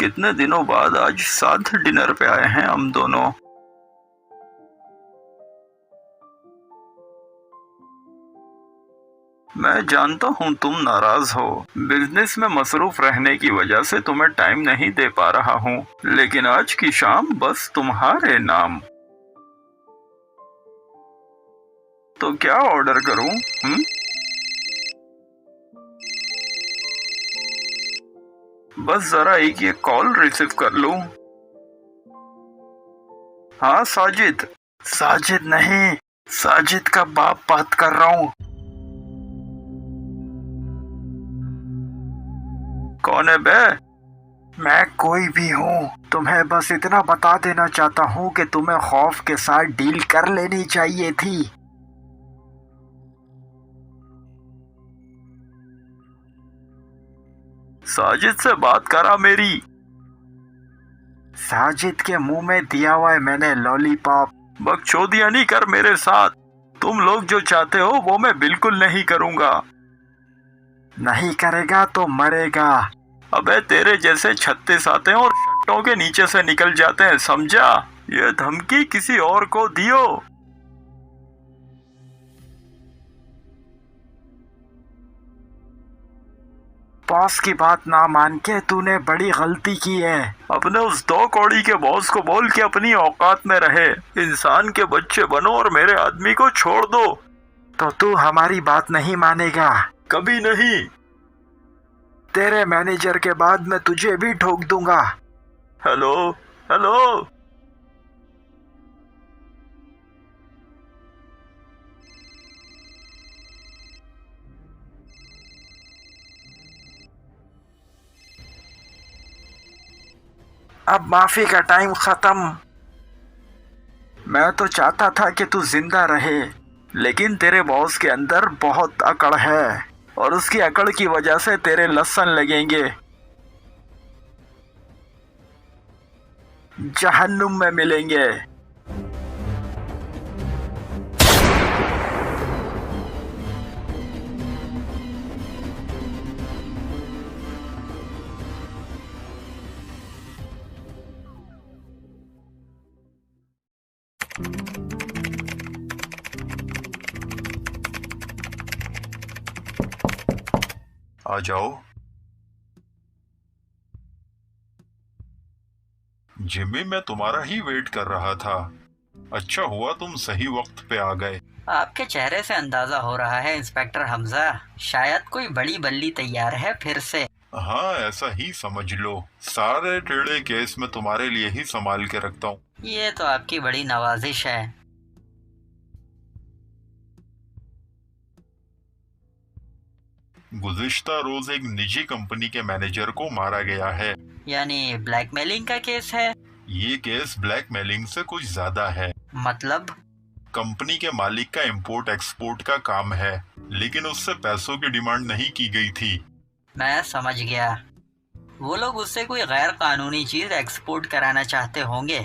कितने दिनों बाद आज साथ डिनर पे आए हैं हम दोनों। मैं जानता हूँ तुम नाराज हो, बिजनेस में मसरूफ रहने की वजह से तुम्हें टाइम नहीं दे पा रहा हूँ, लेकिन आज की शाम बस तुम्हारे नाम। तो क्या ऑर्डर करूँ? बस जरा एक ये कॉल रिसीव कर लूँ। हाँ साजिद। साजिद नहीं, साजिद का बाप बात कर रहा हूँ। कौन है बे? मैं कोई भी हूँ, तुम्हें बस इतना बता देना चाहता हूँ कि तुम्हें खौफ के साथ डील कर लेनी चाहिए थी। साजिद से बात करा मेरी। साजिद के मुंह में दिया हुआ है मैंने लॉलीपॉप। बकचोदियां नहीं कर मेरे साथ। तुम लोग जो चाहते हो वो मैं बिल्कुल नहीं करूँगा। नहीं करेगा तो मरेगा। अबे तेरे जैसे 36 आते हैं और शर्टों के नीचे से निकल जाते हैं, समझा? ये धमकी किसी और को दियो। बॉस की बात ना मान के तूने बड़ी गलती की है। अपने उस 2 कौड़ी के बॉस को बोल के अपनी औकात में रहे, इंसान के बच्चे बनो और मेरे आदमी को छोड़ दो। तो तू हमारी बात नहीं मानेगा। कभी नहीं। तेरे मैनेजर के बाद मैं तुझे भी ठोक दूंगा। Hello hello. अब माफी का टाइम खत्म। मैं तो चाहता था कि तू जिंदा रहे, लेकिन तेरे बॉस के अंदर बहुत अकड़ है और उसकी अकड़ की वजह से तेरे लसन लगेंगे। जहन्नुम में मिलेंगे। आ जाओ। जिम्मी, मैं तुम्हारा ही वेट कर रहा था। अच्छा हुआ तुम सही वक्त पे आ गए। आपके चेहरे से अंदाजा हो रहा है इंस्पेक्टर हमजा, शायद कोई बड़ी बल्ली तैयार है फिर से। हाँ, ऐसा ही समझ लो। सारे टेढ़े केस में तुम्हारे लिए ही संभाल के रखता हूँ। ये तो आपकी बड़ी नवाजिश है। गुज़िश्ता रोज एक निजी कंपनी के मैनेजर को मारा गया है। यानी ब्लैकमेलिंग का केस है? ये केस ब्लैकमेलिंग से कुछ ज्यादा है। मतलब? कंपनी के मालिक का इंपोर्ट एक्सपोर्ट का काम है, लेकिन उससे पैसों की डिमांड नहीं की गई थी। मैं समझ गया। वो लोग उससे कोई गैर कानूनी चीज एक्सपोर्ट कराना चाहते होंगे।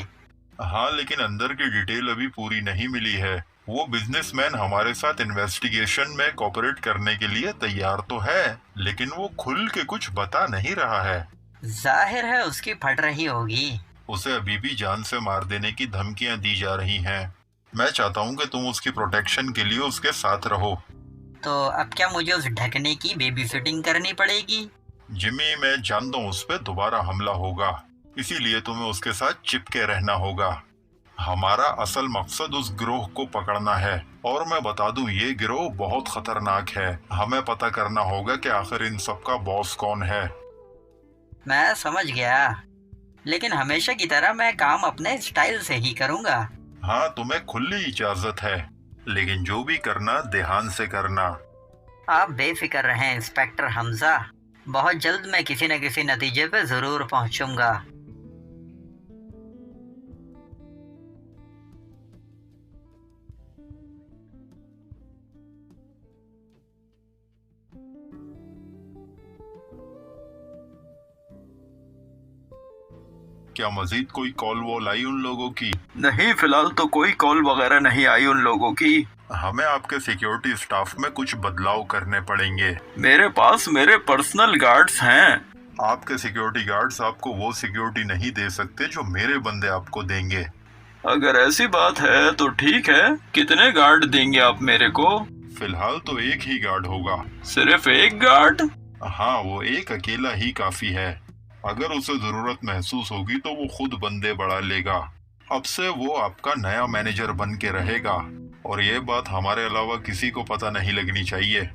हाँ, लेकिन अंदर की डिटेल अभी पूरी नहीं मिली है। वो बिजनेसमैन हमारे साथ इन्वेस्टिगेशन में कोऑपरेट करने के लिए तैयार तो है, लेकिन वो खुल के कुछ बता नहीं रहा है। जाहिर है उसकी फट रही होगी। उसे अभी भी जान से मार देने की धमकियां दी जा रही हैं। मैं चाहता हूँ कि तुम उसकी प्रोटेक्शन के लिए उसके साथ रहो। तो अब क्या मुझे उस ढकने की बेबी सिटिंग करनी पड़ेगी? जिमी, मैं जानता हूँ उस पर दोबारा हमला होगा, इसीलिए तुम्हें उसके साथ चिपके रहना होगा। हमारा असल मकसद उस गिरोह को पकड़ना है, और मैं बता दूं ये गिरोह बहुत खतरनाक है। हमें पता करना होगा कि आखिर इन सब का बॉस कौन है। मैं समझ गया, लेकिन हमेशा की तरह मैं काम अपने स्टाइल से ही करूँगा। हाँ, तुम्हें खुली इजाजत है, लेकिन जो भी करना ध्यान से करना। आप बेफिक्र रहें इंस्पेक्टर हमजा, बहुत जल्द मैं किसी न किसी नतीजे पे जरूर पहुंचूंगा। क्या मजीद कोई कॉल वॉल आई उन लोगों की? नहीं, फिलहाल तो कोई कॉल वगैरह नहीं आई उन लोगों की। हमें आपके सिक्योरिटी स्टाफ में कुछ बदलाव करने पड़ेंगे। मेरे पास मेरे पर्सनल गार्ड्स हैं। आपके सिक्योरिटी गार्ड्स आपको वो सिक्योरिटी नहीं दे सकते जो मेरे बंदे आपको देंगे। अगर ऐसी बात है तो ठीक है, कितने गार्ड देंगे आप मेरे को? फिलहाल तो एक ही गार्ड होगा। सिर्फ एक गार्ड? हाँ, वो एक अकेला ही काफी है। अगर उसे जरूरत महसूस होगी तो वो खुद बंदे बढ़ा लेगा। अब से वो आपका नया मैनेजर बन के रहेगा और ये बात हमारे अलावा किसी को पता नहीं लगनी चाहिए।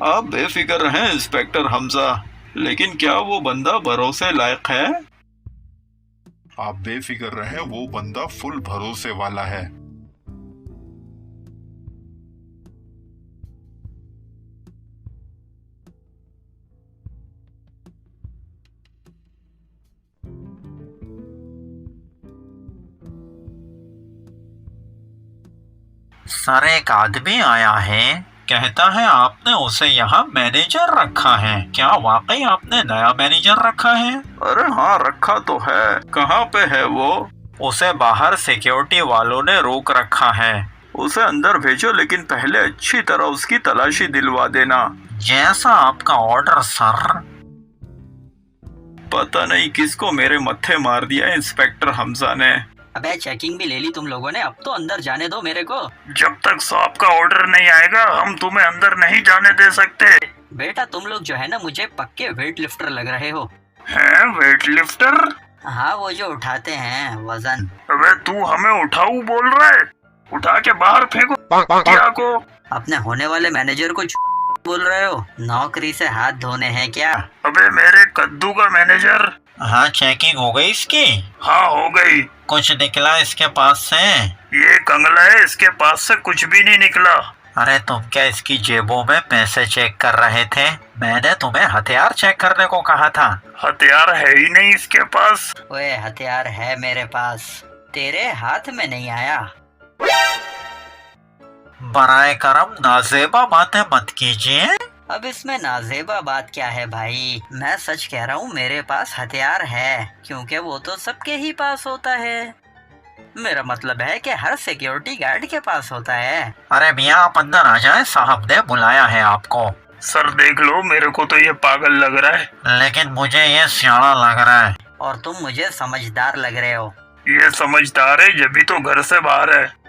आप बेफिक्र रहें इंस्पेक्टर हमजा, लेकिन क्या वो बंदा भरोसे लायक है? आप बेफिक्र रहें, वो बंदा फुल भरोसे वाला है। सर, एक आदमी आया है, कहता है आपने उसे यहाँ मैनेजर रखा है। क्या वाकई आपने नया मैनेजर रखा है? अरे हाँ, रखा तो है। कहाँ पे है वो? उसे बाहर सिक्योरिटी वालों ने रोक रखा है। उसे अंदर भेजो, लेकिन पहले अच्छी तरह उसकी तलाशी दिलवा देना। जैसा आपका ऑर्डर सर। पता नहीं किसको मेरे मत्थे मार दिया इंस्पेक्टर हमजा ने। अबे चेकिंग भी ले ली तुम लोगों ने, अब तो अंदर जाने दो मेरे को। जब तक साहब का ऑर्डर नहीं आएगा हम तुम्हें अंदर नहीं जाने दे सकते। बेटा तुम लोग जो है ना, मुझे पक्के वेट लिफ्टर लग रहे हो। हैं, वेट लिफ्टर? हाँ, वो जो उठाते हैं वजन। अबे तू हमें उठाऊ बोल रहा है? उठा के बाहर फेंको क्या को? अपने होने वाले मैनेजर को बोल रहे हो? नौकरी से हाथ धोने हैं क्या? अबे मेरे कद्दू का मैनेजर। हाँ, चेकिंग हो गई इसकी? हाँ, हो गई। कुछ निकला इसके पास से? ये कंगला है, इसके पास से कुछ भी नहीं निकला। अरे तुम क्या इसकी जेबों में पैसे चेक कर रहे थे? मैंने तुम्हें हथियार चेक करने को कहा था। हथियार है ही नहीं इसके पास। ओए, हथियार है मेरे पास, तेरे हाथ में नहीं आया। बराए करम नाजेबा बातें मत कीजिए। अब इसमें नाजेबा बात क्या है भाई? मैं सच कह रहा हूँ, मेरे पास हथियार है, क्योंकि वो तो सबके ही पास होता है। मेरा मतलब है कि हर सिक्योरिटी गार्ड के पास होता है। अरे मियाँ, आप अंदर आ जाएं, साहब ने बुलाया है आपको। सर देख लो, मेरे को तो ये पागल लग रहा है। लेकिन मुझे ये सियाना लग रहा है। और तुम मुझे समझदार लग रहे हो। ये समझदार है जब भी तो घर से बाहर है।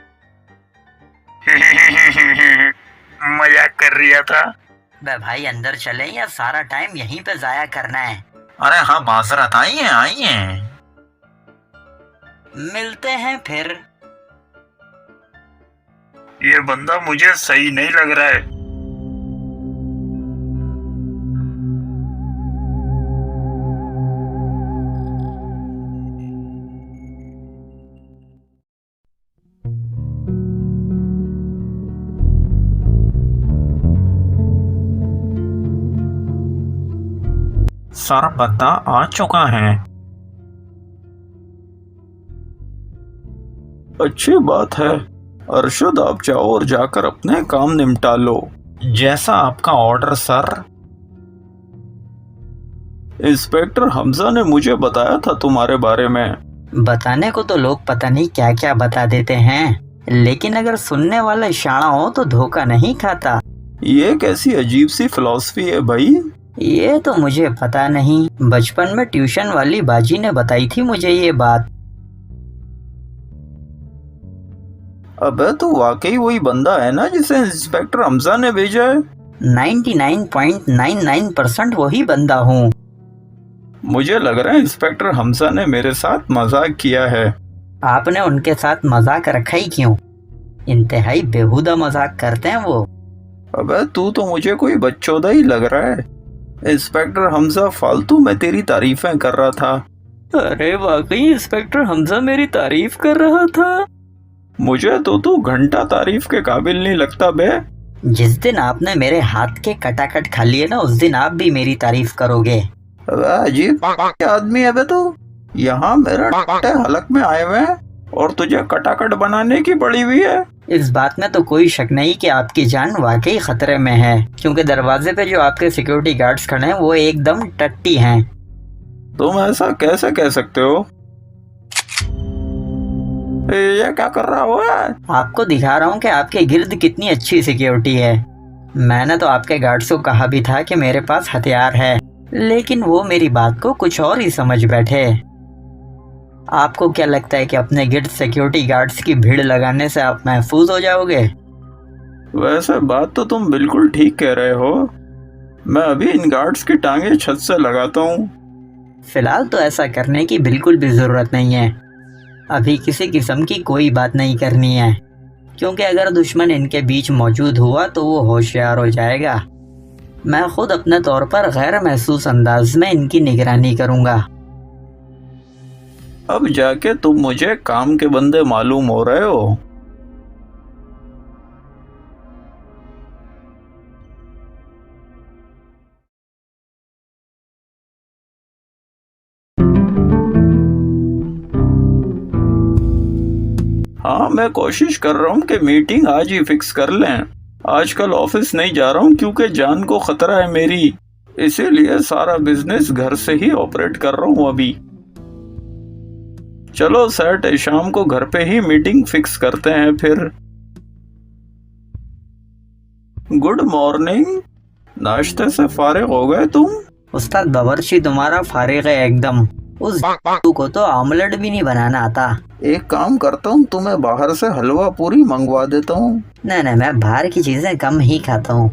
मजाक कर रिया था। बे भाई, अंदर चले या सारा टाइम यहीं पे जाया करना है? अरे हाँ, माजरत, आइए आइए। मिलते हैं फिर। ये बंदा मुझे सही नहीं लग रहा है। सर, बंदा आ चुका है। अच्छी बात है। अरशद, आप जाओ और जाकर अपने काम निपटा लो। जैसा आपका ऑर्डर सर। इंस्पेक्टर हमजा ने मुझे बताया था तुम्हारे बारे में। बताने को तो लोग पता नहीं क्या क्या बता देते हैं, लेकिन अगर सुनने वाला शाना हो तो धोखा नहीं खाता। ये कैसी अजीब सी फिलॉसफी है भाई? ये तो मुझे पता नहीं, बचपन में ट्यूशन वाली बाजी ने बताई थी मुझे ये बात। अबे तो वाकई वही बंदा है ना जिसे इंस्पेक्टर हमजा ने भेजा है? 99.99% वही बंदा हूँ। मुझे लग रहा है इंस्पेक्टर हमजा ने मेरे साथ मजाक किया है। आपने उनके साथ मजाक रखा ही क्यों? इंतहाई बेहुदा मजाक करते हैं वो। अबे तू तो मुझे कोई बच्चोदा ही लग रहा है। इंस्पेक्टर हमजा, फालतू में तेरी तारीफें कर रहा था। अरे वाकई इंस्पेक्टर हमजा मेरी तारीफ कर रहा था? मुझे तो तू घंटा तारीफ के काबिल नहीं लगता बे। जिस दिन आपने मेरे हाथ के कटाकट खा लिए ना, उस दिन आप भी मेरी तारीफ करोगे। अजीब आदमी है बे तू। यहाँ मेरा हलक में आए हुए हैं और तुझे कटाकट बनाने की पड़ी हुई है। इस बात में तो कोई शक नहीं कि आपकी जान वाकई खतरे में है, क्योंकि दरवाजे पे जो आपके सिक्योरिटी गार्ड्स खड़े हैं वो एकदम टट्टी हैं। तुम ऐसा कैसे कह सकते हो? ये क्या कर रहा हो? आपको दिखा रहा हूँ कि आपके गिर्द कितनी अच्छी सिक्योरिटी है। मैंने तो आपके गार्ड्स को कहा भी था कि मेरे पास हथियार है, लेकिन वो मेरी बात को कुछ और ही समझ बैठे। आपको क्या लगता है कि अपने गिर्द सिक्योरिटी गार्ड्स की भीड़ लगाने से आप महफूज हो जाओगे? वैसे बात तो तुम बिल्कुल ठीक कह रहे हो। मैं अभी इन गार्ड्स की टांगे छत से लगाता हूँ। फिलहाल तो ऐसा करने की बिल्कुल भी जरूरत नहीं है। अभी किसी किस्म की कोई बात नहीं करनी है, क्योंकि अगर दुश्मन इनके बीच मौजूद हुआ तो वो होशियार हो जाएगा। मैं खुद अपने तौर पर गैर महसूस अंदाज में इनकी निगरानी करूंगा। अब जाके तुम मुझे काम के बंदे मालूम हो रहे हो। हाँ, मैं कोशिश कर रहा हूँ कि मीटिंग आज ही फिक्स कर लें। आजकल ऑफिस नहीं जा रहा हूँ क्योंकि जान को खतरा है मेरी, इसीलिए सारा बिजनेस घर से ही ऑपरेट कर रहा हूँ अभी। चलो सेट, शाम को घर पे ही मीटिंग फिक्स करते हैं फिर। Good morning. नाश्ते से फारिग हो गए तुम? उस्ताद बावर्ची तुम्हारा फारिग है एकदम। उस को तो ऑमलेट भी नहीं बनाना आता। एक काम करता हूँ, तुम्हें बाहर से हलवा पूरी मंगवा देता हूँ। नहीं नहीं, मैं बाहर की चीजें कम ही खाता हूँ।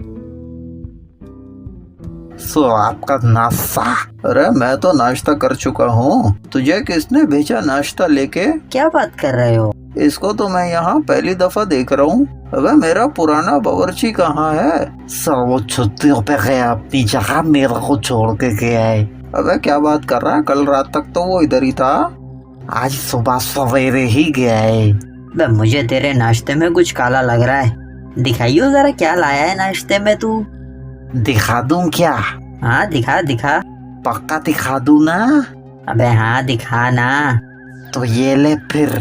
सो आपका नाश्ता? अरे मैं तो नाश्ता कर चुका हूँ। तुझे किसने भेजा नाश्ता लेके? क्या बात कर रहे हो? इसको तो मैं यहाँ पहली दफा देख रहा हूँ। अबे मेरा पुराना बावर्ची कहाँ है? सर वो छुट्टियों पे गया अपनी जगह, मेरे को छोड़ के गया है। अबे क्या बात कर रहा है? कल रात तक तो वो इधर ही था। आज सुबह सवेरे ही गया है। बे, मुझे तेरे नाश्ते में कुछ काला लग रहा है। दिखाइयो जरा क्या लाया है नाश्ते में तू। दिखा दूं क्या? हाँ दिखा दिखा। पक्का दिखा दूं ना? अबे हाँ दिखा ना। तो ये ले फिर।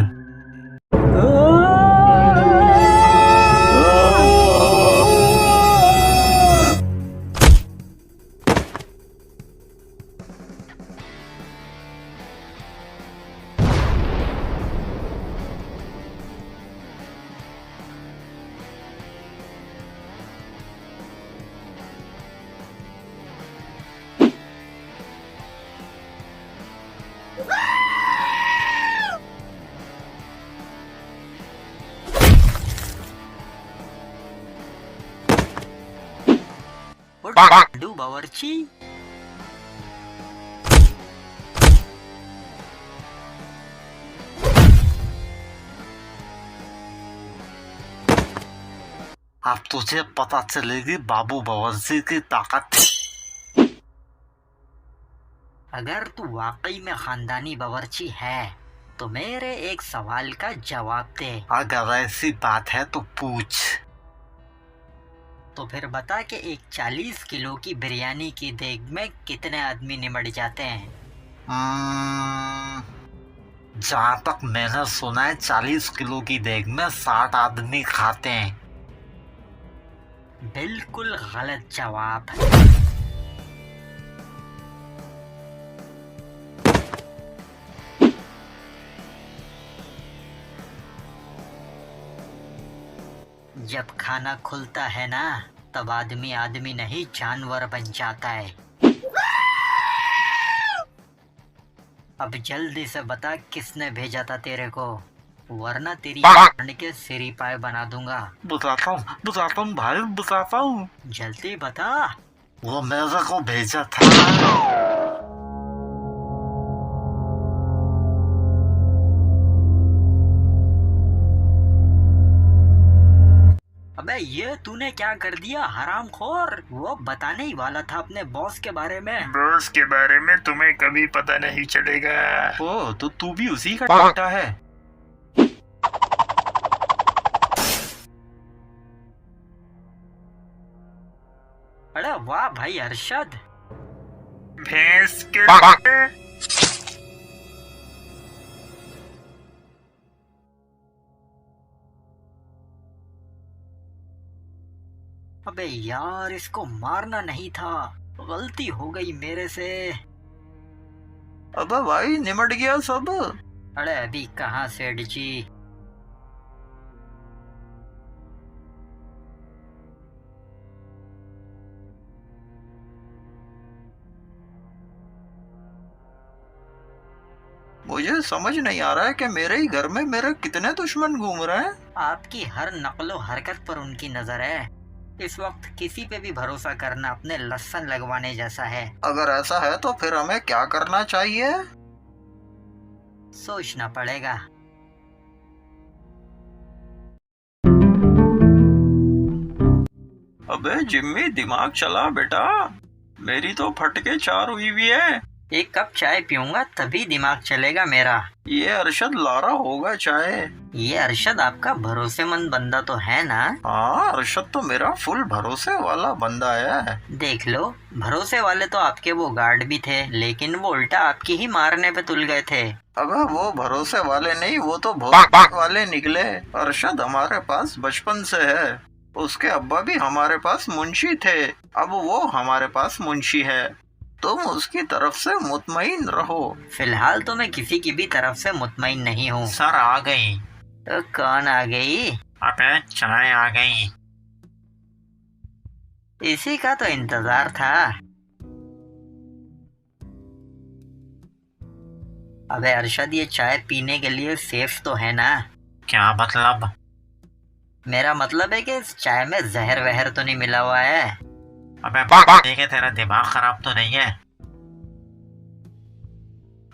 डू बावर्ची। अब तुझे पता चलेगी बाबू बावर्ची की ताकत। अगर तू वाकई में खानदानी बावर्ची है तो मेरे एक सवाल का जवाब दे। अगर ऐसी बात है तो पूछ। तो फिर बता कि एक 40 किलो की बिरयानी की देग में कितने आदमी निमट जाते हैं? जहाँ तक मैंने सुना है 40 किलो की देग में 60 आदमी खाते हैं। बिल्कुल गलत जवाब। जब खाना खुलता है ना, तब आदमी आदमी नहीं जानवर बन जाता है। अब जल्दी से बता किसने भेजा था तेरे को, वरना तेरी कान के सिरी पाए बना दूंगा। बताता हूँ भाई, बताता हूँ। जल्दी बता। वो मेरे को भेजा था। अबे ये तूने क्या कर दिया हरामखोर? वो बताने ही वाला था अपने बॉस के बारे में। बॉस के बारे में तुम्हें कभी पता नहीं चलेगा। ओ तो तू भी उसी का बेटा है? अरे वाह भाई अरशद। भैंस के अबे यार, इसको मारना नहीं था, गलती हो गई मेरे से। अबे भाई निमट गया सब। अरे अभी कहाँ सेठ जी। मुझे समझ नहीं आ रहा है कि मेरे ही घर में मेरे कितने दुश्मन घूम रहे हैं। आपकी हर नकलो हरकत पर उनकी नजर है। इस वक्त किसी पे भी भरोसा करना अपने लहसुन लगवाने जैसा है। अगर ऐसा है तो फिर हमें क्या करना चाहिए? सोचना पड़ेगा। अबे जिम्मी, दिमाग चला बेटा, मेरी तो फटके 4 हुई है। एक कप चाय पीऊंगा तभी दिमाग चलेगा मेरा। ये अरशद लारा होगा चाय। ये अरशद आपका भरोसेमंद बंदा तो है ना? हाँ, अरशद तो मेरा फुल भरोसे वाला बंदा है। देख लो, भरोसे वाले तो आपके वो गार्ड भी थे, लेकिन वो उल्टा आपकी ही मारने पे तुल गए थे। अबे वो भरोसे वाले नहीं, वो तो भोसड़ी वाले निकले। अरशद हमारे पास बचपन से है। उसके अब्बा भी हमारे पास मुंशी थे, अब वो हमारे पास मुंशी है। तुम उसकी तरफ से मुतमईन रहो। फिलहाल तो मैं किसी की भी तरफ से मुतमईन नहीं हूँ। सर आ गई। तो कौन आ गई? अबे चाय आ गई। इसी का तो इंतजार था। अबे अरशद, ये चाय पीने के लिए सेफ तो है ना? क्या मतलब? मेरा मतलब है कि इस चाय में जहर वहर तो नहीं मिला हुआ है। अबे देखे, तेरा दिमाग खराब तो नहीं है?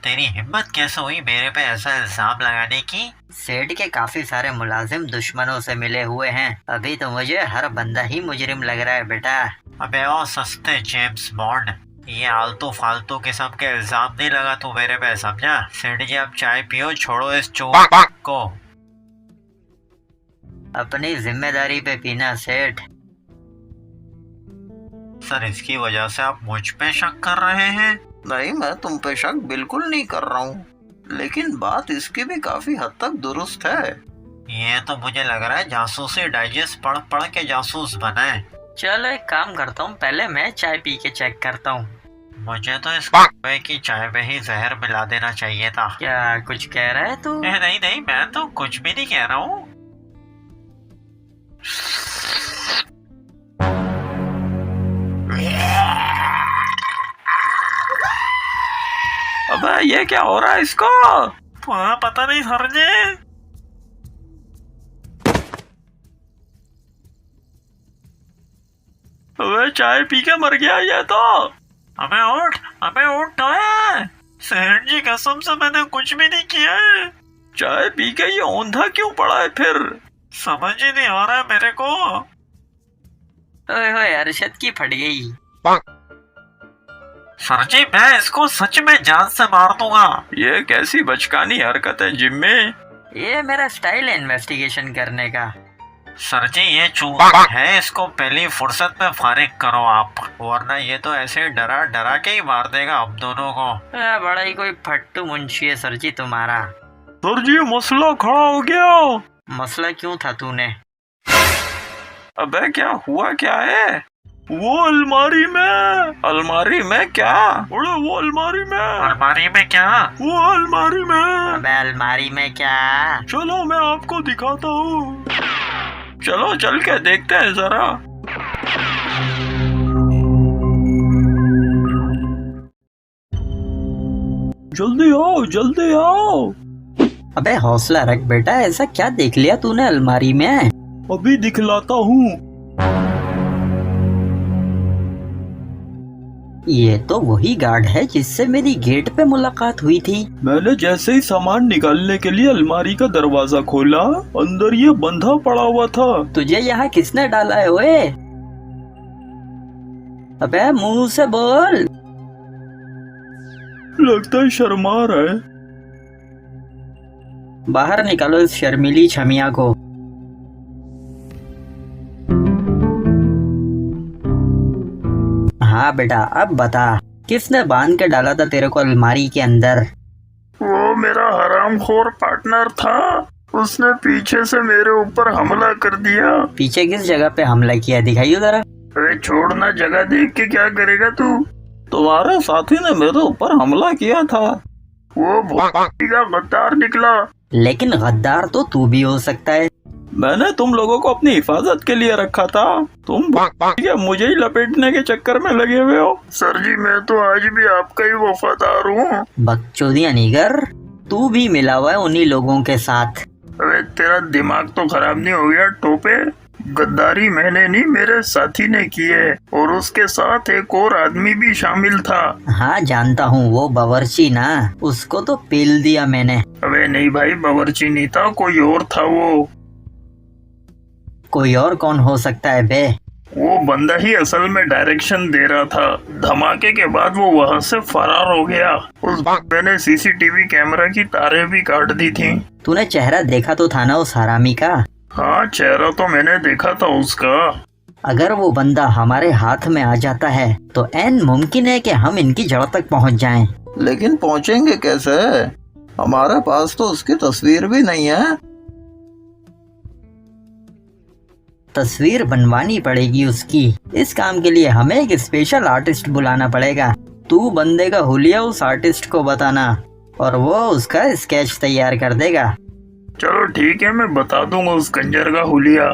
तेरी हिम्मत कैसे हुई मेरे पे ऐसा इल्जाम लगाने की? सेठ के काफी सारे मुलाजिम दुश्मनों से मिले हुए हैं। अभी तो मुझे हर बंदा ही मुजरिम लग रहा है बेटा। अबे ओ सस्ते जेम्स बॉन्ड, ये आलतू फालतू किस्म के इल्जाम नहीं लगा तू मेरे पे, समझा? सेठ जी अब चाय पियो, छोड़ो इस चोर को। अपनी जिम्मेदारी पे पीना सेठ। सर, इसकी वजह से आप मुझ पे शक कर रहे हैं? नहीं, मैं तुम पे शक बिल्कुल नहीं कर रहा हूँ, लेकिन बात इसकी भी काफी हद तक दुरुस्त है। ये तो मुझे लग रहा है जासूसी डाइजेस्ट पढ़ पढ़ के जासूस बना है। चलो एक काम करता हूँ, पहले मैं चाय पी के चेक करता हूँ। मुझे तो इस कौवे की चाय में ही जहर मिला देना चाहिए था। क्या कुछ कह रहा है तू? नहीं नहीं, मैं तो कुछ भी नहीं कह रहा हूँ। अबे ये क्या हो रहा है इसको? पता नहीं सर जी। अबे चाय पी के मर गया ये तो। अबे उठ तो है। सेठ जी कसम से मैंने कुछ भी नहीं किया है। चाय पी के ये औंधा क्यों पड़ा है फिर? समझ ही नहीं आ रहा है मेरे को। ओए होए, अरशद की फट गई। सर जी, मैं इसको सच में जान से मार दूंगा। ये कैसी बचकानी हरकत है जिम्मी? ये मेरा स्टाइल है इन्वेस्टिगेशन करने का। सर जी, ये चूहा है, इसको पहली फुर्सत में फारिग करो आप, वरना ये तो ऐसे डरा डरा के ही मार देगा हम दोनों को। बड़ा ही कोई फट्टू मुंशी है सर जी तुम्हारा। सर जी, मसला खड़ा हो गया। मसला क्यों था तूने? अबे क्या हुआ, क्या है? वो अलमारी में क्या? अरे वो अलमारी में क्या? वो अलमारी में। अबे अलमारी में क्या? चलो मैं आपको दिखाता हूँ। चलो चल के देखते हैं जरा। जल्दी आओ। अबे हौसला रख बेटा, ऐसा क्या देख लिया तूने अलमारी में? अभी दिखलाता हूँ। ये तो वही गार्ड है जिससे मेरी गेट पे मुलाकात हुई थी। मैंने जैसे ही सामान निकालने के लिए अलमारी का दरवाजा खोला, अंदर ये बंधा पड़ा हुआ था। तुझे यहाँ किसने डाला है ओए? अबे मुंह से बोल। लगता है शर्मा रहा है। बाहर निकालो इस शर्मीली छमिया को। हाँ बेटा, अब बता, किसने बांध के डाला था तेरे को अलमारी के अंदर? वो मेरा हरामखोर पार्टनर था, उसने पीछे से मेरे ऊपर हमला कर दिया। पीछे किस जगह पे हमला किया, दिखाइयो जरा। अरे छोड़ना, जगह देख के क्या करेगा तू? तुम्हारे साथी ने मेरे ऊपर हमला किया था। वो भोसड़ी का गद्दार निकला। लेकिन गद्दार तो तू भी हो सकता है। मैंने तुम लोगों को अपनी हिफाजत के लिए रखा था, तुम मुझे ही लपेटने के चक्कर में लगे हुए हो। सर जी, मैं तो आज भी आपका ही वफादार हूँ। बकचोदियां नहीं कर। तू भी मिला हुआ है उन्हीं लोगों के साथ। अबे तेरा दिमाग तो खराब नहीं हो गया टोपे? गद्दारी मैंने नहीं, मेरे साथी ने की है, और उसके साथ एक और आदमी भी शामिल था। हाँ जानता हूँ, वो बावर्ची ना, उसको तो पेल दिया मैंने। अबे नहीं भाई, बावर्ची नहीं था, कोई और था वो। कोई और कौन हो सकता है बे? वो बंदा ही असल में डायरेक्शन दे रहा था। धमाके के बाद वो वहाँ से फरार हो गया। उस बंदे ने सीसीटीवी कैमरा की तारें भी काट दी थी। तूने चेहरा देखा तो था ना उस हरामी का? हाँ, चेहरा तो मैंने देखा था उसका। अगर वो बंदा हमारे हाथ में आ जाता है तो ऐन मुमकिन है कि हम इनकी जड़ तक पहुंच जाएं। लेकिन पहुंचेंगे कैसे? हमारे पास तो उसकी तस्वीर भी नहीं है। तस्वीर बनवानी पड़ेगी उसकी। इस काम के लिए हमें एक स्पेशल आर्टिस्ट बुलाना पड़ेगा। तू बंदे का हुलिया उस आर्टिस्ट को बताना और वो उसका स्केच तैयार कर देगा। चलो ठीक है, मैं बता दूंगा उस कंजर का हुलिया।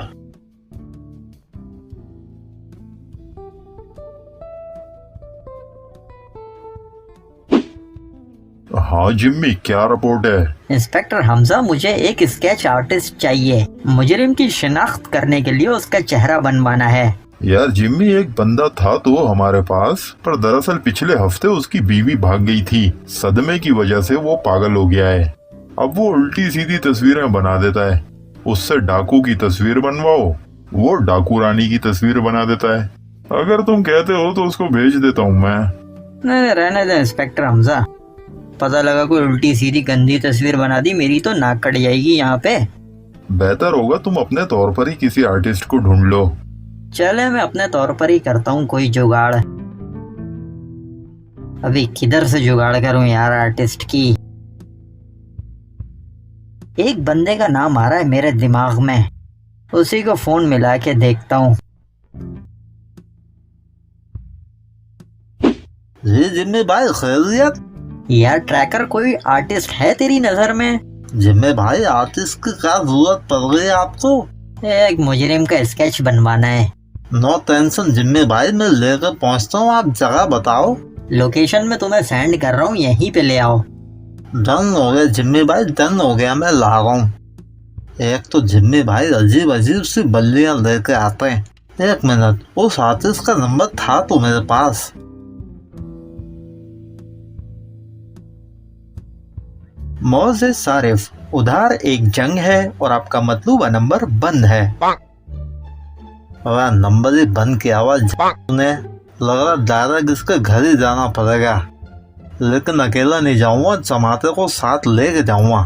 हाँ जिम्मी, क्या रिपोर्ट है? इंस्पेक्टर हमजा, मुझे एक स्केच आर्टिस्ट चाहिए। मुजरिम की शिनाख्त करने के लिए उसका चेहरा बनवाना है। यार जिम्मी, एक बंदा था तो हमारे पास, पर दरअसल पिछले हफ्ते उसकी बीवी भाग गई थी। सदमे की वजह से वो पागल हो गया है। अब वो उल्टी सीधी तस्वीरें बना देता है। उससे डाकू की तस्वीर बनवाओ, वो डाकू रानी की तस्वीर बना देता है। अगर तुम कहते हो तो उसको भेज देता हूँ मैं। नहीं, रहने दे इंस्पेक्टर हमजा। पता लगा कोई उल्टी सीधी गंदी तस्वीर बना दी, मेरी तो नाक कट जाएगी यहाँ पे। बेहतर होगा तुम अपने तौर पर ही किसी आर्टिस्ट को ढूंढ लो। चले, मैं अपने तौर पर ही करता हूँ कोई जुगाड़। अभी किधर से जुगाड़ करूँ यार आर्टिस्ट की? एक बंदे का नाम आ रहा है मेरे दिमाग में, उसी को फोन मिला के देखता हूँ। जी जिम्मी भाई, खैरियत? यार ट्रैकर, कोई आर्टिस्ट है तेरी नजर में? जिम्मी भाई, आर्टिस्ट की क्या जरूरत पड़ गई है आपको? एक मुजरिम का स्केच बनवाना है। नो टेंशन जिम्मी भाई, मैं लेकर पहुंचता हूँ, आप जगह बताओ। लोकेशन में तुम्हें सेंड कर रहा हूँ, यहीं पे ले आओ। डन हो गया जिम्मी भाई, डन हो गया, मैं ला रहा हूँ। एक तो जिम्मी भाई अजीब अजीब सी बल्लियां लेके आते हैं। एक मिनट, उस आर्टिस्ट का नंबर था तो मेरे पास। मौज सारिफ, उधार एक जंग है और आपका मतलूबा नंबर बंद है। नंबर ही बंद की आवाज ने लग रहा डायरेक्ट इसके घर ही जाना पड़ेगा। लेकिन अकेला नहीं जाऊंगा, चमाते को साथ लेके जाऊंगा।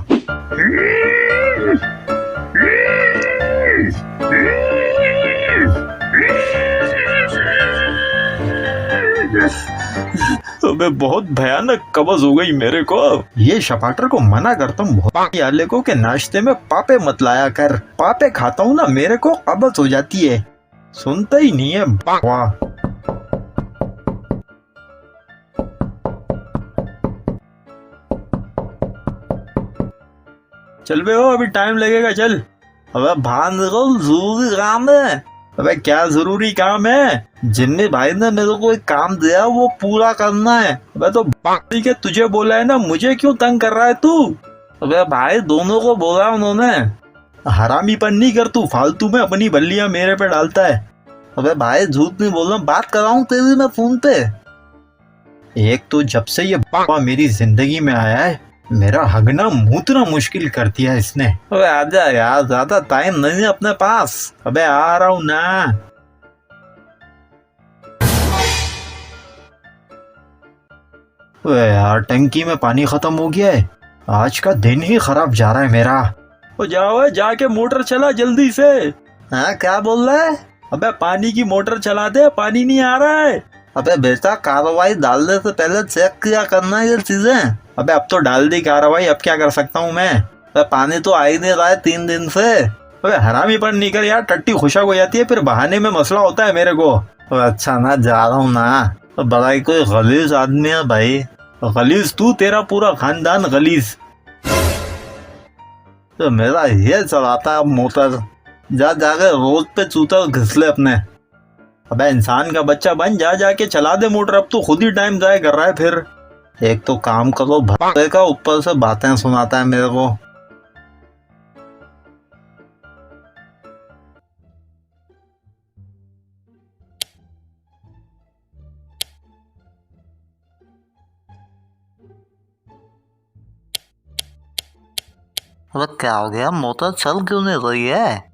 अबे बहुत भयानक कब्ज हो गई मेरे को। ये शपाटर को मना करता हूँ बहुत को के नाश्ते में पापे मत लाया कर। पापे खाता हूँ ना, मेरे को कब्ज हो जाती है। सुनता ही नहीं है। वाह, चल बे, हो अभी टाइम लगेगा, चल। अबे बाहर निकल, जरूरी काम है। अबे क्या जरूरी काम है? जिम्मी भाई ने मेरे को एक काम दिया, वो पूरा करना है। अबे तो ठीक है, तुझे बोला है ना, मुझे क्यों तंग कर रहा है तू? अबे भाई, दोनों को बोला उन्होंने। हरामीपन नहीं कर तू, फालतू में अपनी बल्लियां मेरे पे डालता है। अबे भाई झूठ नहीं बोल रहा, बात कराऊं तेरी मैं फोन पे। एक तो जब से ये बाबा मेरी जिंदगी में आया है, मेरा हगना मूतना मुश्किल कर दिया इसने। अबे आजा यार, ज्यादा टाइम नहीं है अपने पास। अबे आ रहा हूँ ना। अबे यार, टंकी में पानी खत्म हो गया है। आज का दिन ही खराब जा रहा है मेरा। ओ जाओ, जाके मोटर चला जल्दी से। हाँ, क्या बोल रहा है? अबे पानी की मोटर चला दे, पानी नहीं आ रहा है। अबे बेटा, कार्रवाई डालने से पहले चेक किया करना ये चीजें। अबे अब तो डाल दी कार्रवाई, अब क्या कर सकता हूँ मैं? अबे पानी तो आ ही नहीं रहा है 3 दिन से। अबे हरामीपन नहीं कर यार, टट्टी खुशक हो जाती है, फिर बहाने में मसला होता है मेरे को। अच्छा ना, जा रहा हूँ ना। तो बड़ा ही कोई गलीज आदमी है भाई। गलीज तू, तेरा पूरा खानदान गलीज। तो मेरा ये चलाता है मोटर। जाके रोड पे चूतर घिस ले अपने। अबे इंसान का बच्चा बन, जा जाके चला दे मोटर, अब तो खुद ही टाइम जाया कर रहा है फिर। एक तो काम करो भत्ते का, ऊपर से बातें सुनाता है मेरे को। अरे क्या हो गया, मोटर चल क्यों नहीं रही है?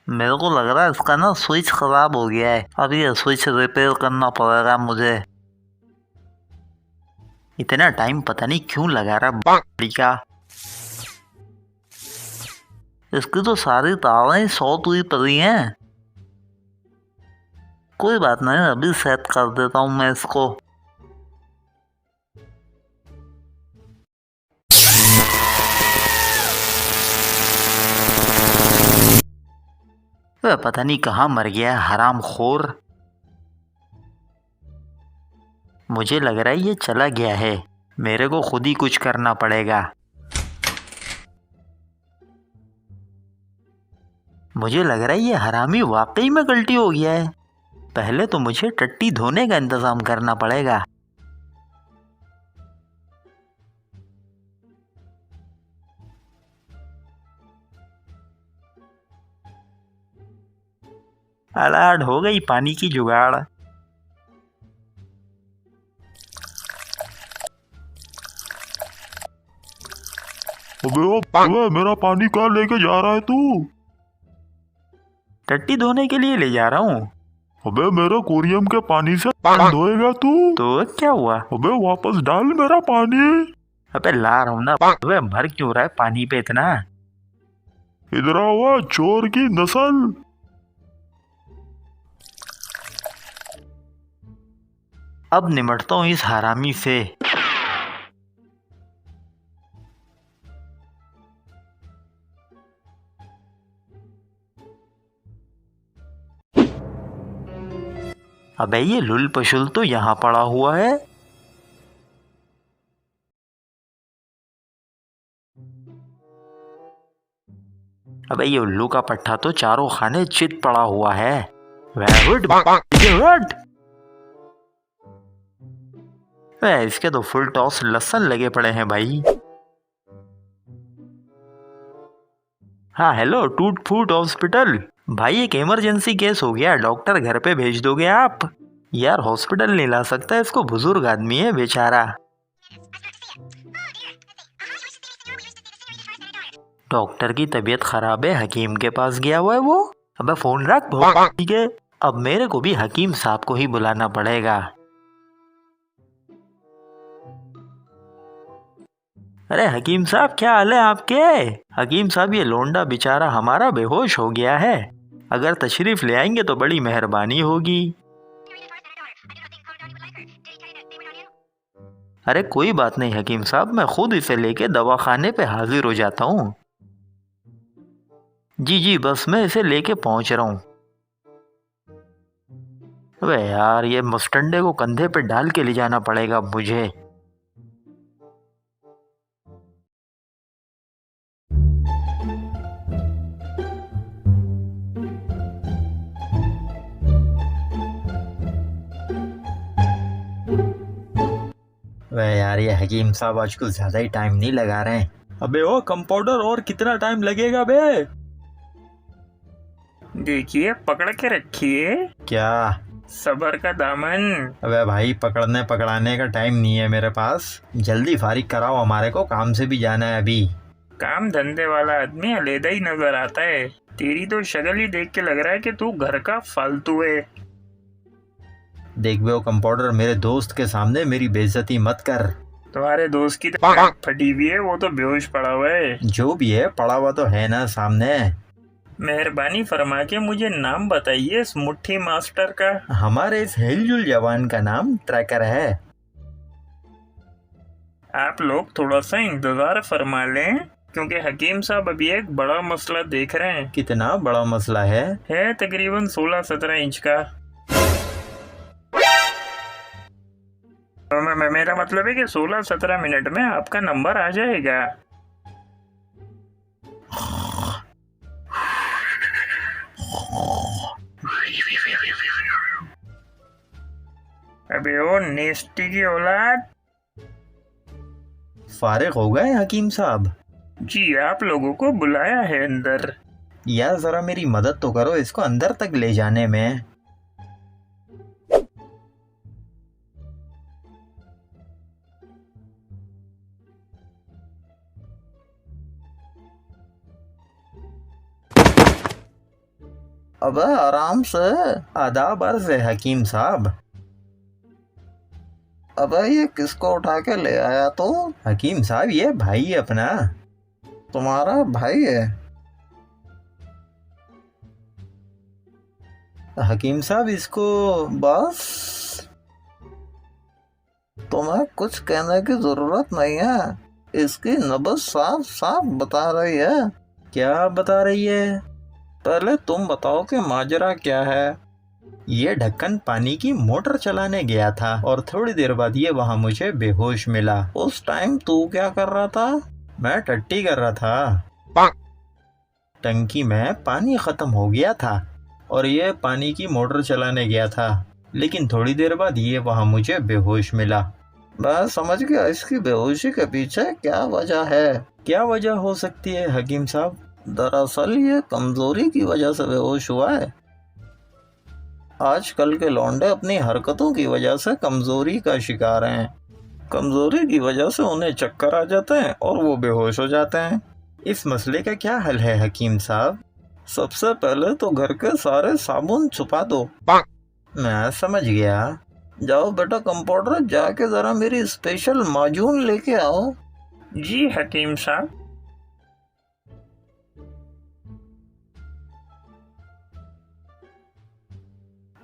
मेरे को लग रहा है इसका ना स्विच खराब हो गया है। अब ये स्विच रिपेयर करना पड़ेगा मुझे। इतना टाइम पता नहीं क्यों लगा रहा बाड़ी का। इसकी तो सारी तारें शॉर्ट हुई पड़ी हैं। कोई बात नहीं, अभी सेट कर देता हूँ मैं इसको। वह पता नहीं कहाँ मर गया है हरामखोर। मुझे लग रहा है ये चला गया है। मेरे को खुद ही कुछ करना पड़ेगा। मुझे लग रहा है ये हरामी वाकई में गलती हो गया है। पहले तो मुझे टट्टी धोने का इंतजाम करना पड़ेगा। अलार्ट हो गई पानी की जुगाड़। अबे मेरा पानी कहाँ लेके जा रहा है तू? टट्टी धोने के लिए ले जा रहा हूँ। अबे मेरे कोरियम के पानी से धोएगा तू? तो क्या हुआ? अबे वापस डाल मेरा पानी। अबे ला रहा हूँ ना। अबे मर क्यों रहा है पानी पे इतना? इधर हुआ चोर की नस्ल। अब निमटता हूँ इस हरामी से। अबे ये लुल पशुल तो यहाँ पड़ा हुआ है। अबे ये उल्लू का पट्टा तो चारों खाने चित पड़ा हुआ है। इसके तो फुल टॉस लसन लगे पड़े हैं भाई। हाँ हेलो, टूट फूट हॉस्पिटल। भाई एक इमरजेंसी केस हो गया, डॉक्टर घर पे भेज दोगे आप? यार हॉस्पिटल नहीं ला सकता इसको, बुजुर्ग आदमी है बेचारा। डॉक्टर की तबीयत खराब है, हकीम के पास गया हुआ है वो। अबे फोन रख। ठीक है, अब मेरे को भी हकीम साहब को ही बुलाना पड़ेगा। अरे हकीम साहब क्या हाल है आपके? हकीम साहब ये लोंडा बेचारा हमारा बेहोश हो गया है, अगर तशरीफ ले आएंगे तो बड़ी मेहरबानी होगी। अरे कोई बात नहीं हकीम साहब, मैं खुद इसे लेके दवाखाने पे हाजिर हो जाता हूँ। जी जी बस मैं इसे लेके पहुंच रहा हूँ। अबे यार ये मुस्टंडे को कंधे पे डाल के ले जाना पड़ेगा मुझे। वे यार ये हकीम साहब आज कुछ ज्यादा ही टाइम नहीं लगा रहे हैं। अबे ओ कंपाउंडर, और कितना टाइम लगेगा बे? देखिए पकड़ के रखिए क्या? सबर का दामन। अबे भाई पकड़ने पकड़ाने का टाइम नहीं है मेरे पास, जल्दी फारिग कराओ, हमारे को काम से भी जाना है अभी। काम धंधे वाला आदमी अलहदा ही नजर आता है। तेरी तो शक्ल ही देख के लग रहा है कि तू घर का फालतू है। देख बे ओ कंपाउंडर, मेरे दोस्त के सामने मेरी बेइज्जती मत कर। तुम्हारे दोस्त की तो आँख फटी हुई है, वो तो बेहोश पड़ा हुआ है। जो भी है पड़ा हुआ तो है ना सामने। मेहरबानी फरमा के मुझे नाम बताइए इस मुट्ठी मास्टर का। हमारे इस हिलजुल जवान का नाम ट्रैकर है। आप लोग थोड़ा सा इंतजार फरमा लें, क्योंकि हकीम साहब अभी एक बड़ा मसला देख रहे हैं। कितना बड़ा मसला है? तकरीबन 16-17 इंच का। मेरा मतलब है कि 16-17 मिनट में आपका नंबर आ जाएगा। अबे ओ नेस्टी की औलाद। फारिग हो गए हकीम साहब? जी आप लोगों को बुलाया है अंदर। यार जरा मेरी मदद तो करो इसको अंदर तक ले जाने में। अबे आराम से। आदाब अर्ज है हकीम साहब। अबे ये किसको उठा के ले आया तू? हकीम साहब ये भाई है अपना। तुम्हारा भाई है? हकीम साहब इसको बस तुम्हें कुछ कहने की जरूरत नहीं है। इसकी नब्ज साफ साफ बता रही है। क्या बता रही है? पहले तुम बताओ कि माजरा क्या है। ये ढक्कन पानी की मोटर चलाने गया था और थोड़ी देर बाद ये वहाँ मुझे बेहोश मिला। उस टाइम तू क्या कर रहा था? मैं टट्टी कर रहा था। टंकी में पानी खत्म हो गया था और ये पानी की मोटर चलाने गया था, लेकिन थोड़ी देर बाद ये वहाँ मुझे बेहोश मिला। मैं समझ गया इसकी बेहोशी के पीछे क्या वजह है। क्या वजह हो सकती है हकीम साहब? दरअसल ये कमजोरी की वजह से बेहोश हुआ है। आजकल के लौंडे अपनी हरकतों की वजह से कमजोरी का शिकार हैं। कमजोरी की वजह से उन्हें चक्कर आ जाते हैं और वो बेहोश हो जाते हैं। इस मसले का क्या हल है हकीम साहब? सबसे पहले तो घर के सारे साबुन छुपा दो। मैं समझ गया। जाओ बेटा कंपाउंडर, जाके जरा मेरी स्पेशल माजून लेके आओ। जी हकीम साहब।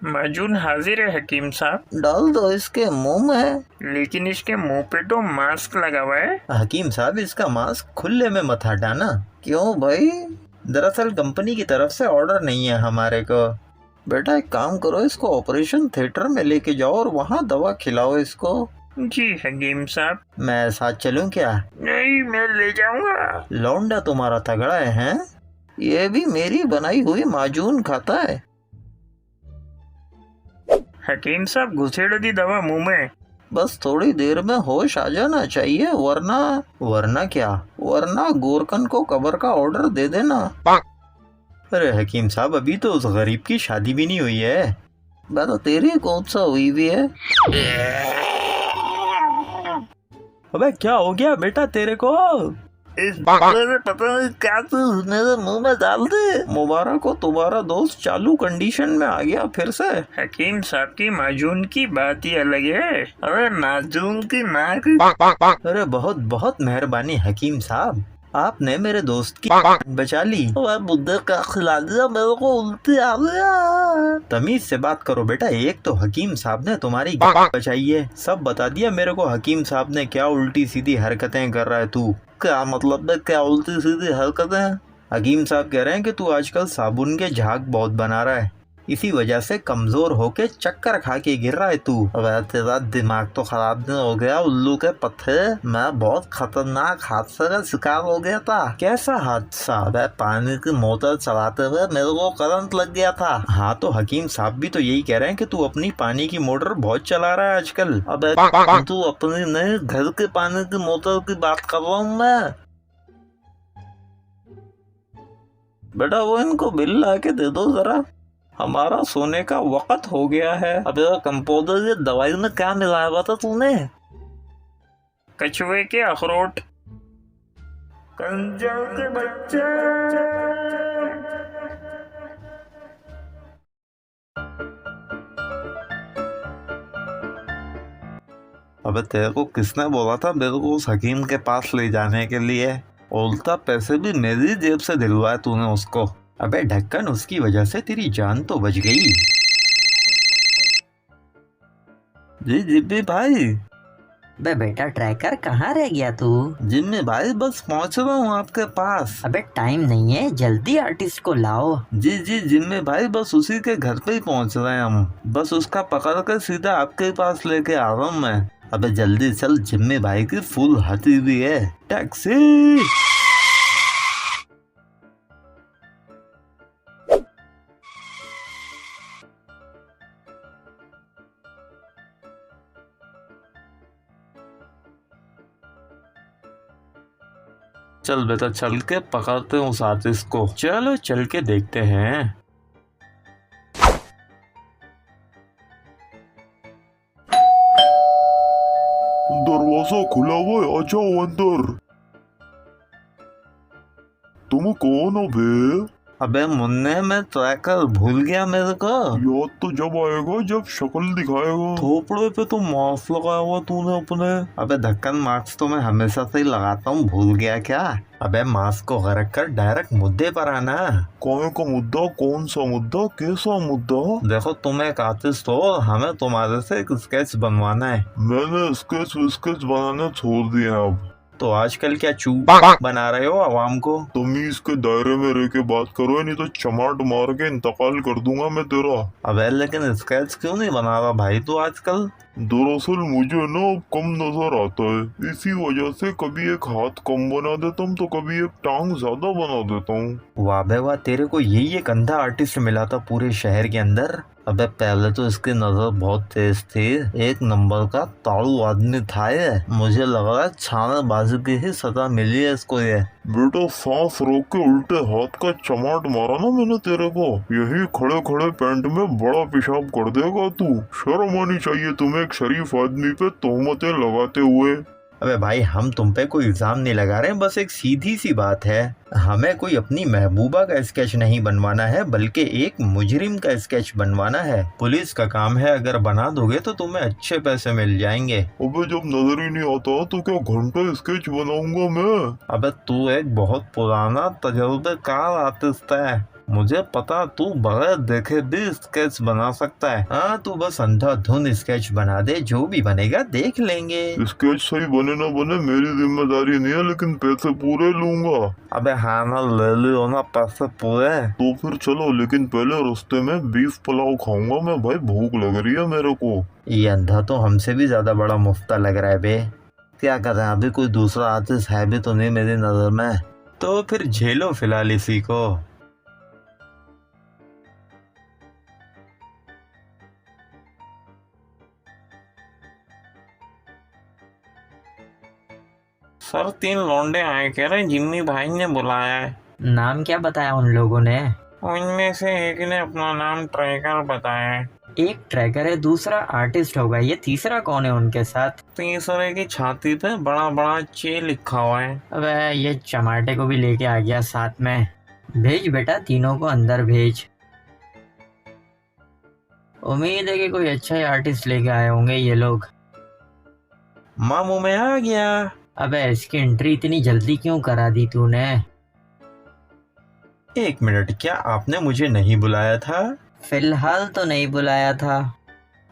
माजून हाजिर है हकीम साहब। डाल दो इसके मुंह में। लेकिन इसके मुंह पे तो मास्क लगा हुआ है। हकीम साहब इसका मास्क खुले में मत हटाना। क्यों भाई? दरअसल कंपनी की तरफ से ऑर्डर नहीं है हमारे को। बेटा एक काम करो, इसको ऑपरेशन थिएटर में लेके जाओ और वहाँ दवा खिलाओ इसको। जी हकीम साहब। मैं साथ चलूं क्या? नहीं मैं ले जाऊंगा। लौंडा तुम्हारा तगड़ा है, हैं? ये भी मेरी बनाई हुई माजून खाता है। हकीम साहब घुसेड़ दी दवा मुंह में। बस थोड़ी देर में होश आ जाना चाहिए, वरना क्या? वरना गोरकन को कब्र का ऑर्डर दे देना। अरे हकीम साहब अभी तो उस गरीब की शादी भी नहीं हुई है। तो तेरी कौन सा हुई भी है? अबे क्या हो गया बेटा तेरे को? इस में पता नहीं क्या तू मेरे मुंह में डाल दे। मुबारक हो, तुम्हारा दोस्त चालू कंडीशन में आ गया फिर से। हकीम साहब की माजून की बात ही अलग है। अरे माजून की नाक। अरे बहुत बहुत मेहरबानी हकीम साहब, आपने मेरे दोस्त की बचा ली। बुद्धे का खिला दिया, मेरे को उल्टी आ गया। तमीज से बात करो बेटा, एक तो हकीम साहब ने तुम्हारी बचाई है, सब बता दिया मेरे को हकीम साहब ने क्या उल्टी सीधी हरकतें कर रहा है तू। क्या मतलब है, क्या उल्टी सीधी हरकतें? हकीम साहब कह रहे हैं कि तू आजकल साबुन के झाग बहुत बना रहा है, इसी वजह से कमजोर होके चक्कर खा के गिर रहा है तू। अबे तेरा दिमाग तो खराब नहीं हो गया उल्लू के पत्ते? मैं बहुत खतरनाक हादसे का शिकार हो गया था। कैसा हादसा? अबे पानी की मोटर चलाते हुए मेरे को करंट लग गया था। हाँ तो हकीम साहब भी तो यही कह रहे हैं कि तू अपनी पानी की मोटर बहुत चला रहा है आजकल। अबे तू अपनी नहीं, घर के पानी की मोटर की बात कर रहा हूँ मैं। बेटा वो इनको बिल ला के दे दो जरा, हमारा सोने का वक्त हो गया है। अबे कंपाउंडर ये दवाई में क्या मिलाया हुआ था तूने? कछुए के अखरोट। कंजर के बच्चे। अबे तेरे को किसने बोला था मेरे को उस हकीम के पास ले जाने के लिए? उल्टा पैसे भी मेरी जेब से दिलवाए तूने उसको। अबे ढक्कन, उसकी वजह से तेरी जान तो बच गई। जी जिम्मी भाई। बे बेटा ट्रैकर कहाँ रह गया तू? जिम्मी भाई बस पहुंच रहा हूँ आपके पास। अबे टाइम नहीं है, जल्दी आर्टिस्ट को लाओ। जी जी जिम्मी भाई, बस उसी के घर पे ही पहुंच रहे हैं हम। बस उसका पकड़ कर सीधा आपके पास लेके आ रहा हूँ मैं। अबे जल्दी चल, जिम्मी भाई की फुल हटी हुई है। टैक्सी। चल बेटा, चल के पकड़ते हैं उस आर्टिस्ट को। चलो चल के देखते हैं। दरवाजा खुला हुआ है, आ जाओ अंदर। तुम कौन हो बे? अबे मुन्ने, मैं ट्रैकर भूल गया मेरे को। याद तो जब आएगा जब शक्ल दिखाएगा। थोपड़े पे तो मास्क लगाया हुआ तूने अपने। अबे ढक्कन मास्क तो मैं हमेशा से ही लगाता हूँ, भूल गया क्या? अबे मास्क को गरक कर डायरेक्ट मुद्दे पर आना। कौन का मुद्दा? कौन सा मुद्दा? कैसा मुद्दा? देखो, तुम एक आर्टिस्ट हो, हमें तुम्हारे से एक स्केच बनवाना है। मैंने स्केच विस्केच बनाने छोड़ दिए हैं अब। तो आजकल क्या चूप बना रहे हो आवाम को? तमीज के दायरे में रह के बात करो, नहीं तो चमाट मार के इंतकाल कर दूंगा मैं तेरा। अबे लेकिन स्केच क्यों नहीं बना रहा भाई तू आजकल? दरअसल मुझे ना कम नजर आता है, इसी वजह से कभी एक हाथ कम बना देता हूँ तो कभी एक टांग ज्यादा बना देता हूँ। वाह बे वाह, तेरे को यही एक अंधा आर्टिस्ट मिला था पूरे शहर के अंदर। अबे पहले तो इसकी नजर बहुत तेज थी, एक नंबर का ताड़ू आदमी था ये। मुझे लग रहा है छानाबाजी की ही सजा मिली है इसको ये। बेटा सांस रोक के उल्टे हाथ का चमाट मारा ना मैंने तेरे को, यही खड़े खड़े पैंट में बड़ा पेशाब कर देगा तू। शर्म आनी चाहिए तुम्हें एक शरीफ आदमी पे तोहमतें लगाते हुए। अबे भाई, हम तुम पे कोई इल्जाम नहीं लगा रहे, बस एक सीधी सी बात है। हमें कोई अपनी महबूबा का स्केच नहीं बनवाना है, बल्कि एक मुजरिम का स्केच बनवाना है। पुलिस का काम है, अगर बना दोगे तो तुम्हें अच्छे पैसे मिल जाएंगे। अबे जब नजर ही नहीं आता तो क्या घंटा स्केच बनाऊंगा मैं? अबे तू एक बहुत पुराना तजुर्बेकार आर्टिस्ट है, मुझे पता तू बगैर देखे भी स्केच बना सकता है। हाँ, तू बस अंधाधुन स्केच बना दे, जो भी बनेगा देख लेंगे। स्केच सही बने ना बने मेरी जिम्मेदारी नहीं है, लेकिन पैसे पूरे लूंगा। अबे हाँ ना, ले लो ना पैसे पूरे। तो फिर चलो, लेकिन पहले रास्ते में बीफ पुलाव खाऊंगा मैं, भाई भूख लग रही है मेरे को। ये अंधा तो हमसे भी ज्यादा बड़ा मुफ्ता लग रहा है बे। क्या कर रहे हैं, अभी कोई दूसरा आर्टिस्ट है भी तो नहीं मेरी नजर में। तो फिर झेलो फिलहाल इसी को। सर 3 लौंडे आए, कह रहे जिम्मी भाई ने बुलाया है। नाम क्या बताया उन लोगों ने? उनमें से एक ने अपना नाम ट्रैकर बताया है। एक ट्रैकर है, दूसरा आर्टिस्ट होगा, ये तीसरा कौन है उनके साथ? तीसरे की छाती पे बड़ा बड़ा चे लिखा हुआ है। अबे ये चमाटे को भी लेके आ गया साथ में। भेज बेटा, तीनों को अंदर भेज। उम्मीद है कि कोई अच्छा ही आर्टिस्ट लेके आए होंगे ये लोग। मामू में आ गया। अबे इसकी एंट्री इतनी जल्दी क्यों करा दी तूने? 1 मिनट, क्या आपने मुझे नहीं बुलाया था? फिलहाल तो नहीं बुलाया था।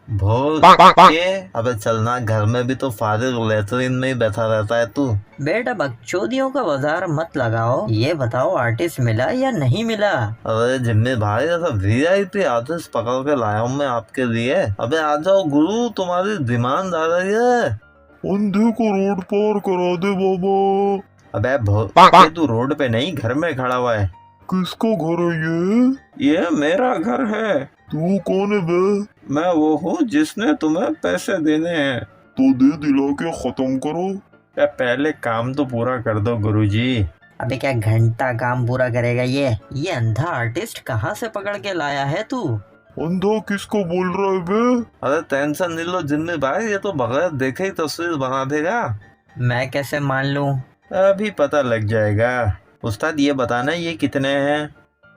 भोल के अबे चलना, घर में भी तो फादिल लेटरिन में ही बैठा रहता है तू। बेटा बकचोदियों का बाजार मत लगाओ, ये बताओ आर्टिस्ट मिला या नहीं मिला? अरे जिम्मी भाई, ऐसा VIP आर्टिस्ट पकड़ के लाया हूँ मैं आपके लिए। अबे आ जाओ गुरु, तुम्हारी डिमांड आ रही है। अंधे को रोड पार करा दे बाबा। अबे भोल, तू रोड पे नहीं घर में खड़ा हुआ है। किसका घर है ये? ये मेरा घर है। तू कौन है बे? मैं वो हूँ जिसने तुम्हें पैसे देने हैं। तो दे दिला के खत्म करो। पहले काम तो पूरा कर दो गुरुजी। अबे क्या घंटा काम पूरा करेगा ये अंधा आर्टिस्ट कहाँ से पकड़ के लाया है तू? अंधा किसको बोल रहा है बे? अरे टेंशन नहीं लो जिम्मी भाई, ये तो बगैर देखे ही तस्वीर बना देगा। मैं कैसे मान लूं? अभी पता लग जाएगा। उस्ताद ये बताना, ये कितने हैं?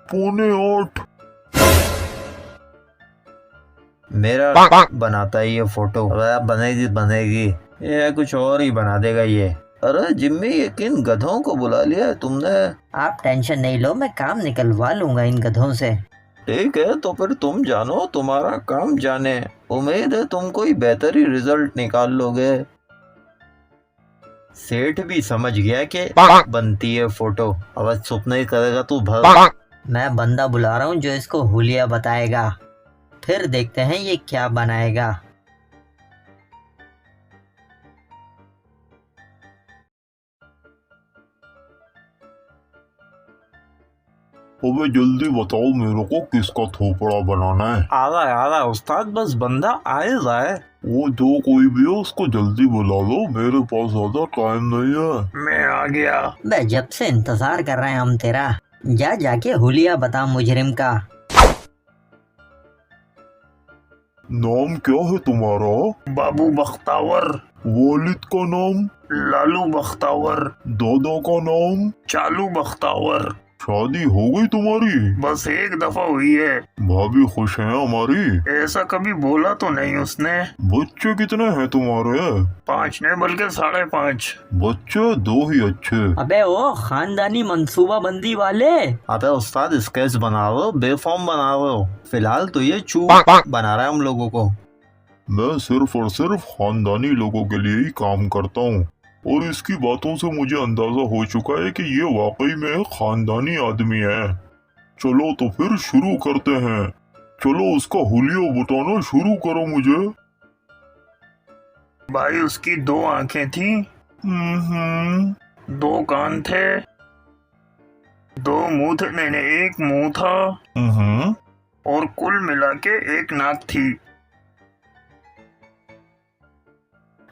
7:45। मेरा बनाता है ये फोटो। अरे बनेगी बनेगी, ये कुछ और ही बना देगा ये। अरे जिम्मी, ये किन गधों को बुला लिया है तुमने? आप टेंशन नहीं लो, मैं काम निकलवा लूंगा इन गधों से। ठीक है, तो फिर तुम जानो, तुम्हारा काम जाने। उम्मीद है तुम कोई बेहतरीन रिजल्ट निकाल लोगे। सेठ भी समझ गया कि बनती है फोटो। अब चुप नहीं करेगा तू भर। मैं बंदा बुला रहा हूँ जो इसको हुलिया बताएगा, फिर देखते हैं ये क्या बनाएगा। अबे जल्दी बताओ मेरे को किसका थोपड़ा बनाना है। आ रहा है उस्ताद, बस बंदा आ ही रहा है। वो जो कोई भी हो उसको जल्दी बुला लो, मेरे पास ज्यादा टाइम नहीं है। मैं आ गया। बे जब से इंतजार कर रहे हैं हम तेरा। जा जाके हुलिया बता मुजरिम का। नाम क्या है तुम्हारा? बाबू बख्तावर। वालिद का नाम? लालू बख्तावर। दादा का नाम? चालू बख्तावर। शादी हो गई तुम्हारी? बस एक दफा हुई है। भाभी खुश है हमारी? ऐसा कभी बोला तो नहीं उसने। बच्चे कितने हैं तुम्हारे? 5 नहीं बल्कि 5.5। बच्चे 2 ही अच्छे। अबे ओ खानदानी मंसूबा बंदी वाले। अबे उस्ताद स्केच बना रहे हो, बेफॉर्म बना रहे हो। फिलहाल तो ये चू बना रहा है हम लोगों को। मैं सिर्फ और सिर्फ खानदानी लोगों के लिए ही काम करता हूँ और इसकी बातों से मुझे अंदाजा हो चुका है कि ये वाकई में एक खानदानी आदमी है। चलो तो फिर शुरू करते हैं। चलो उसका हुलिया बताना शुरू करो मुझे। भाई उसकी 2 आंखें थी, 2 कान थे, 2 मुंह थे, नहीं 1 मुंह था और कुल मिला के 1 नाक थी।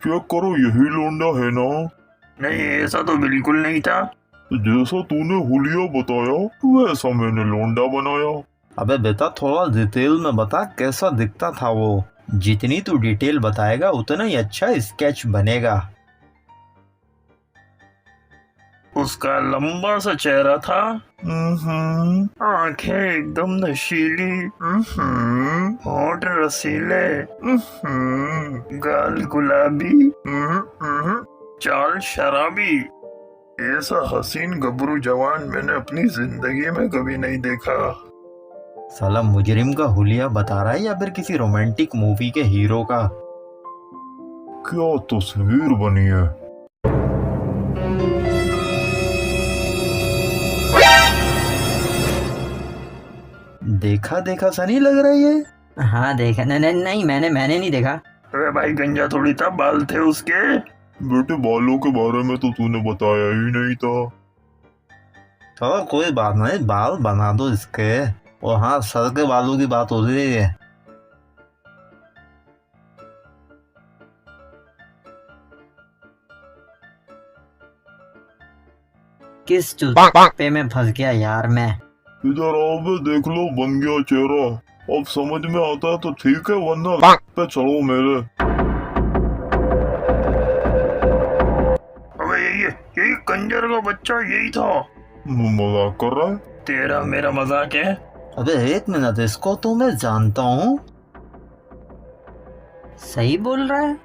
चेक करो, यही लौंडा है ना? नहीं ऐसा तो बिल्कुल नहीं था। जैसा तूने हुलिया बताया वैसा मैंने लौंडा बनाया। अबे बेटा थोड़ा डिटेल में बता कैसा दिखता था वो। जितनी तू डिटेल बताएगा उतना ही अच्छा स्केच बनेगा। उसका लंबा सा चेहरा था, आंखें एकदम नशीली, होंठ रसीले, गाल गुलाबी, चाल शराबी। ऐसा हसीन गबरू जवान मैंने अपनी जिंदगी में कभी नहीं देखा। साला मुजरिम का हुलिया बता रहा है या फिर किसी रोमांटिक मूवी के हीरो का। क्या तस्वीर बनी है। देखा देखा सा नहीं लग रहा है ये। हाँ देखा। नहीं मैंने नहीं देखा। अरे भाई गंजा थोड़ी था, बाल थे उसके। बेटे बालों के बारे में तो तूने बताया ही नहीं था। चलो कोई बात नहीं, बाल बना दो इसके। और हाँ, सर के बालों की बात हो रही है। किस चूते में फंस गया यार मैं। इधर आओ बे, देख लो बन गया चेहरा। अब समझ में आता है तो ठीक है, वरना पे चलो मेरे। अबे यही कंजर का बच्चा यही था। मजाक कर रहा है? तेरा मेरा मजाक है। अबे एक मिनट, इसको तो मैं जानता हूँ। सही बोल रहा है।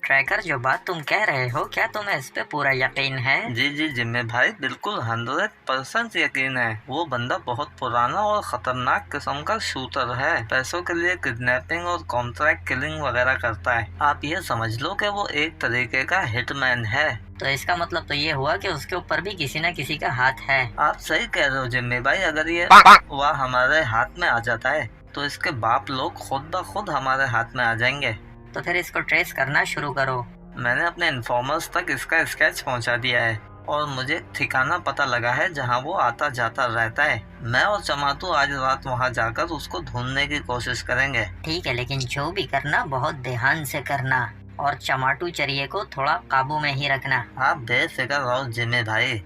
ट्रैकर जो बात तुम कह रहे हो, क्या तुम्हें इस पे पूरा यकीन है? जी जी जिम्मे भाई, बिल्कुल 100% यकीन है। वो बंदा बहुत पुराना और खतरनाक किस्म का शूटर है। पैसों के लिए किडनैपिंग और कॉन्ट्रैक्ट किलिंग वगैरह करता है। आप ये समझ लो कि वो एक तरीके का हिटमैन है। तो इसका मतलब तो ये हुआ कि उसके ऊपर भी किसी न किसी का हाथ है। आप सही कह रहे हो जिम्मे भाई। अगर ये वह हमारे हाथ में आ जाता है तो इसके बाप लोग खुद ब खुद हमारे हाथ में आ जाएंगे। तो फिर इसको ट्रेस करना शुरू करो। मैंने अपने इन्फॉर्मर्स तक इसका स्केच पहुंचा दिया है और मुझे ठिकाना पता लगा है जहां वो आता जाता रहता है। मैं और चमाटू आज रात वहां जाकर उसको ढूंढने की कोशिश करेंगे। ठीक है, लेकिन जो भी करना बहुत ध्यान से करना और चमाटू चरिए को थोड़ा काबू में ही रखना। आप बेफिक्र रहो जिम्मे भाई।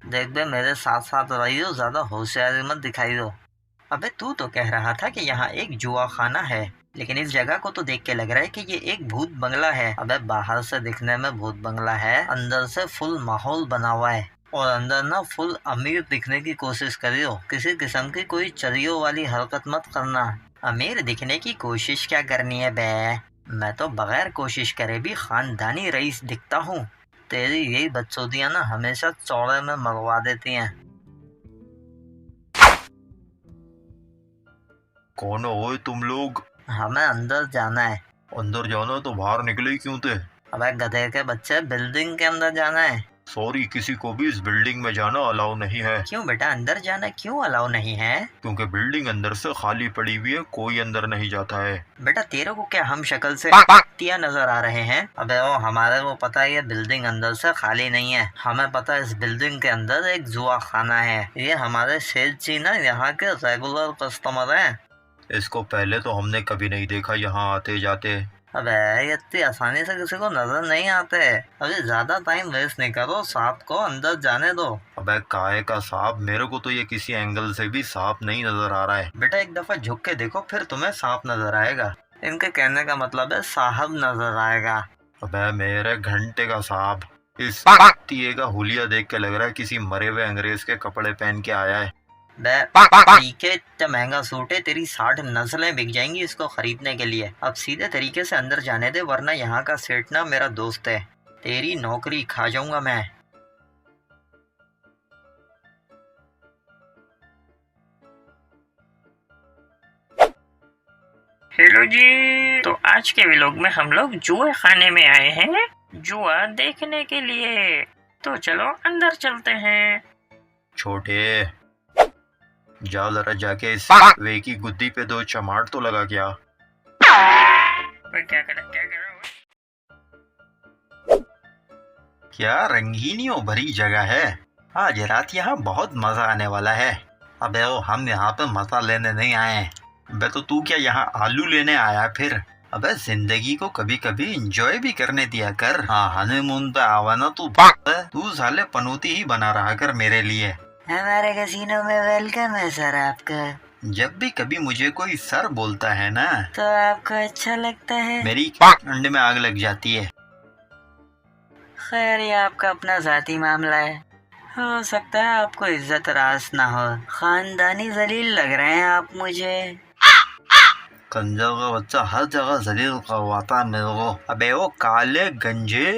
देख बे, मेरे साथ साथ रहियो, ज्यादा होशियारी मत दिखाई दो। अबे तू तो कह रहा था कि यहाँ एक जुआ खाना है, लेकिन इस जगह को तो देख के लग रहा है कि ये एक भूत बंगला है। अबे बाहर से दिखने में भूत बंगला है, अंदर से फुल माहौल बना हुआ है और अंदर ना फुल अमीर दिखने की कोशिश करियो। किसी किस्म की कोई चरियों वाली हरकत मत करना। अमीर दिखने की कोशिश क्या करनी है बे? मैं तो बगैर कोशिश करे भी खानदानी रईस दिखता हूँ। तेरी यही बदसूदियां ना हमेशा चौड़े में मरवा देती हैं। कौन हो तुम लोग? हमें अंदर जाना है। अंदर जाना तो बाहर निकले क्यों थे? अबे गधे के बच्चे, बिल्डिंग के अंदर जाना है। सॉरी, किसी को भी इस बिल्डिंग में जाना अलाउ नहीं है, क्यों बेटा, अंदर जाना क्यों अलाउ नहीं है? क्योंकि बिल्डिंग अंदर से खाली पड़ी हुई है, कोई अंदर नहीं जाता है। बेटा तेरे को क्या हम शक्ल से तिया नजर आ रहे हैं? अबे ओ, हमारे को पता है ये बिल्डिंग अंदर से खाली नहीं है। हमें पता है इस बिल्डिंग के अंदर एक जुआ खाना है। ये हमारे सेठ जी ना यहाँ के रेगुलर कस्टमर हैं। इसको पहले तो हमने कभी नहीं देखा यहाँ आते जाते। अबे ये इतनी आसानी से किसी को नजर नहीं आते। अरे ज्यादा टाइम वेस्ट नहीं करो, सांप को अंदर जाने दो। अबे काहे का सांप? मेरे को तो ये किसी एंगल से भी सांप नहीं नजर आ रहा है। बेटा एक दफा झुक के देखो, फिर तुम्हें सांप नजर आएगा। इनके कहने का मतलब है साहब नजर आएगा। अबे मेरे घंटे का सांप, इस तिये का हुलिया देख के लग रहा है किसी मरे हुए अंग्रेज के कपड़े पहन के आया है। ठीक है, इतना महंगा सूट है, तेरी 60 नस्लें बिक जाएंगी इसको खरीदने के लिए। अब सीधे तरीके से अंदर जाने दे, वरना यहाँ का सेठ ना मेरा दोस्त है, तेरी नौकरी खा जाऊंगा मैं। हेलो जी, तो आज के व्लॉग में हम लोग जुआ खाने में आए हैं, जुआ देखने के लिए। तो चलो अंदर चलते हैं। छोटे, जाओ जरा जाके इस वे की गुद्दी पे 2 चमाट तो लगा क्या। क्या करा? क्या रंगीनियों भरी जगह है। आज रात यहाँ बहुत मजा आने वाला है। अबे ओ, हम यहाँ पे मजा लेने नहीं आए। अबे तो तू क्या यहाँ आलू लेने आया फिर? अबे जिंदगी को कभी कभी एंजॉय भी करने दिया कर। हाँ, हनीमून पे आवा ना तू साले पनौती ही बना रहा कर मेरे लिए। हमारे कैसीनो में वेलकम है सर आपका। जब भी कभी मुझे कोई सर बोलता है ना, तो आपको अच्छा लगता है? मेरी अंडे में आग लग जाती है। खैर ये आपका अपना जाती मामला है, हो सकता है आपको इज्जत रास ना हो। खानदानी जलील लग रहे हैं आप मुझे। कंजर का बच्चा हर जगह जलील करवाता है मेरे को। अबे वो काले गंजे,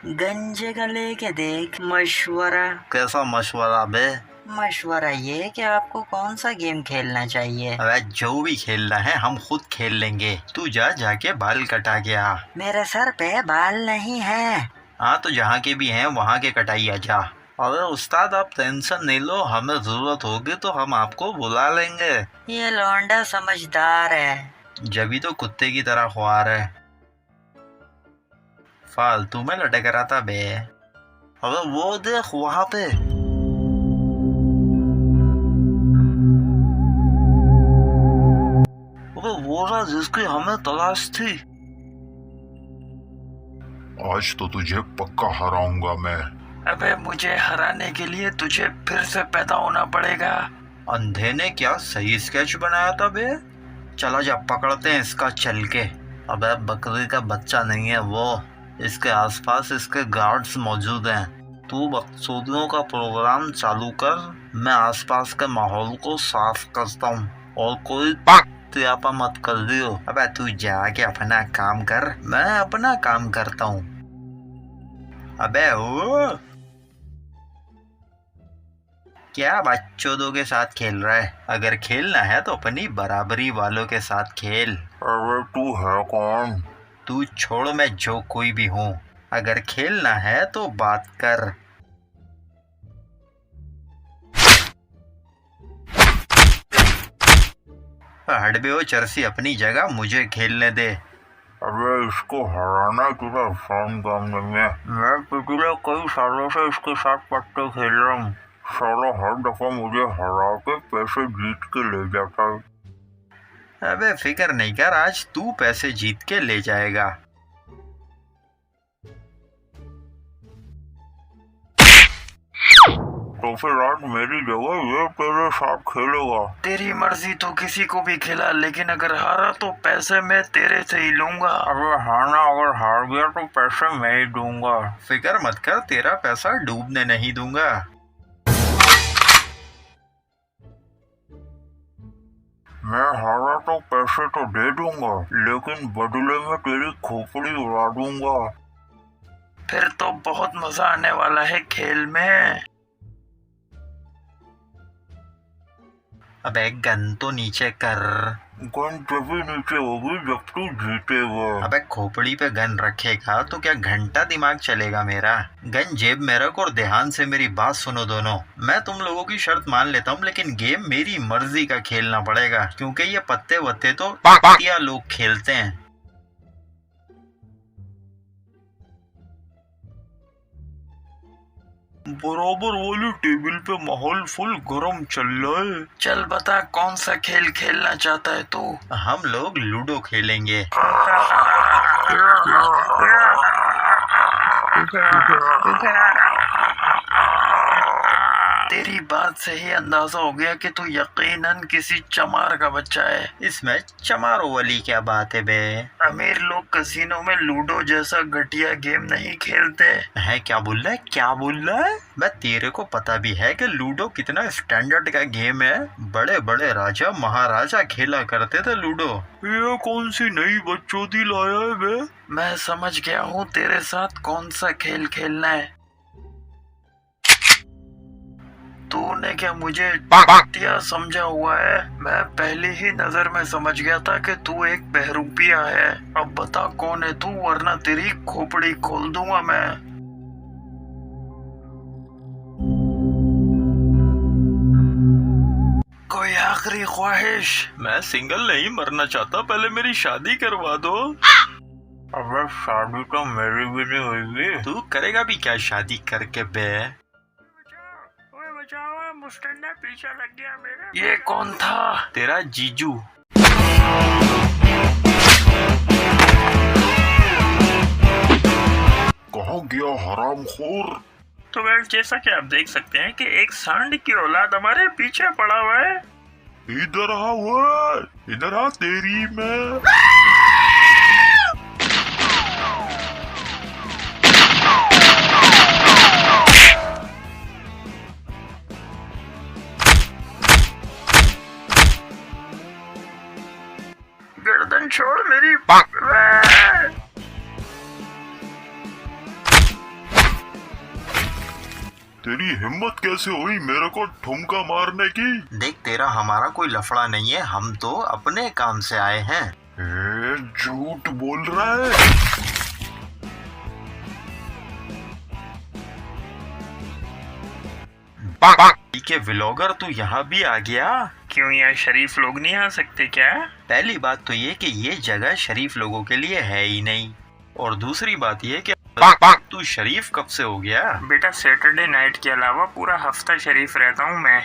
गंजे का लेके देख मशवरा। कैसा मशवरा बे? मशवरा ये कि आपको कौन सा गेम खेलना चाहिए। अबे जो भी खेलना है हम खुद खेल लेंगे। तू जाके बाल कटा के आ। मेरे सर पे बाल नहीं है। हाँ तो जहाँ के भी हैं वहाँ के कटाई आ जा। अरे उस्ताद आप टेंशन नहीं लो, हमें जरूरत होगी तो हम आपको बुला लेंगे। ये लौंडा समझदार है। जभी तो कुत्ते की तरह ख्वार है, फालतू में लटक रहा था बे। अरे वो देख वहाँ पे। अरे वो रहा जिसकी हमें तलाश थी। आज तो तुझे पक्का हराऊंगा मैं। अबे मुझे हराने के लिए तुझे फिर से पैदा होना पड़ेगा। अंधे ने क्या सही स्केच बनाया था बे। चला जा पकड़ते हैं इसका चल के। अबे बकरी का बच्चा नहीं है वो, इसके आसपास इसके गार्ड्स मौजूद हैं। तू बकचोदियों का प्रोग्राम चालू कर, मैं आसपास के माहौल को साफ करता हूँ और कोई त्यापा मत कर दियो। अबे तू जाके अपना काम कर, मैं अपना काम करता हूँ। अबे ओ क्या बच्चों के साथ खेल रहा है? अगर खेलना है तो अपनी बराबरी वालों के साथ खेल। अरे तू है कौन? तू छोड़, मैं जो कोई भी हूँ। अगर खेलना है तो बात कर। हट बे ओ चरसी, अपनी जगह मुझे खेलने दे। अबे इसको हराना तेरा आसान काम नहीं है। मैं पिछले कई सालों से इसके साथ पत्ते खेल रहा हूँ। साला हर दफा मुझे हरा के पैसे जीत के ले जाता है। अबे फिक्र नहीं कर, आज तू पैसे जीत के ले जाएगा। तो फिर आज मेरी जगह ये तेरे साथ खेलेगा। तेरी मर्जी, तो किसी को भी खिला, लेकिन अगर हारा तो पैसे मैं तेरे से ही लूंगा। अबे हारना, अगर हार गया तो पैसे मैं ही दूंगा। फिक्र मत कर, तेरा पैसा डूबने नहीं दूंगा। मैं हारा तो पैसे तो दे दूंगा, लेकिन बदले में तेरी खोपड़ी उड़ा दूंगा। फिर तो बहुत मजा आने वाला है खेल में। अबे गन तो नीचे कर। गन तभी नीचे होगी जब तू जीतेगा। अबे खोपड़ी पे गन रखेगा तो क्या घंटा दिमाग चलेगा मेरा? गन जेब में रख और ध्यान से मेरी बात सुनो दोनों। मैं तुम लोगों की शर्त मान लेता हूँ, लेकिन गेम मेरी मर्जी का खेलना पड़ेगा, क्योंकि ये पत्ते वत्ते तो पार्टियां लोग खेलते हैं। बराबर वाली टेबल पे माहौल फुल गरम चल रहा है। चल बता कौन सा खेल खेलना चाहता है तू? हम लोग लूडो खेलेंगे। तेरी बात से ही अंदाजा हो गया कि तू यकीनन किसी चमार का बच्चा है। इसमें चमारों वाली क्या बात है बे? अमीर लोग कसिनो में लूडो जैसा घटिया गेम नहीं खेलते हैं। क्या बोल रहा है? क्या बोल रहा है? मैं तेरे को पता भी है कि लूडो कितना स्टैंडर्ड का गेम है। बड़े बड़े राजा महाराजा खेला करते थे लूडो। ये कौन सी नई बच्चों लाया है बे? मैं समझ गया हूँ तेरे साथ कौन सा खेल खेलना है। तूने क्या मुझे पार्टिया समझा हुआ है? मैं पहली ही नजर में समझ गया था कि तू एक बहरूपिया है। अब बता कौन है तू, वरना तेरी खोपड़ी खोल दूंगा मैं। कोई आखिरी ख्वाहिश? मैं सिंगल नहीं मरना चाहता, पहले मेरी शादी करवा दो। अबे शादी तो मेरी भी नहीं हुई। तू करेगा भी क्या शादी करके बे? बचाओ, मुस्टंडा पीछे लग गया मेरा। ये कौन था? तेरा जीजू। कहाँ गया हरामखोर? तो गाइस जैसा कि आप देख सकते हैं कि एक सांड की औलाद हमारे पीछे पड़ा हुआ है। इधर आ हुआ, इधर आ तेरी मैं। गर्दन छोड़ मेरी। तेरी हिम्मत कैसे हुई मेरे को ठुमका मारने की? देख तेरा हमारा कोई लफड़ा नहीं है, हम तो अपने काम से आए हैं। झूठ बोल रहा है। के व्लॉगर तू यहाँ भी आ गया? क्यों यहाँ शरीफ लोग नहीं आ सकते क्या? पहली बात तो ये कि ये जगह शरीफ लोगों के लिए है ही नहीं, और दूसरी बात ये कि तू शरीफ कब से हो गया? बेटा सैटरडे नाइट के अलावा पूरा हफ्ता शरीफ रहता हूँ मैं।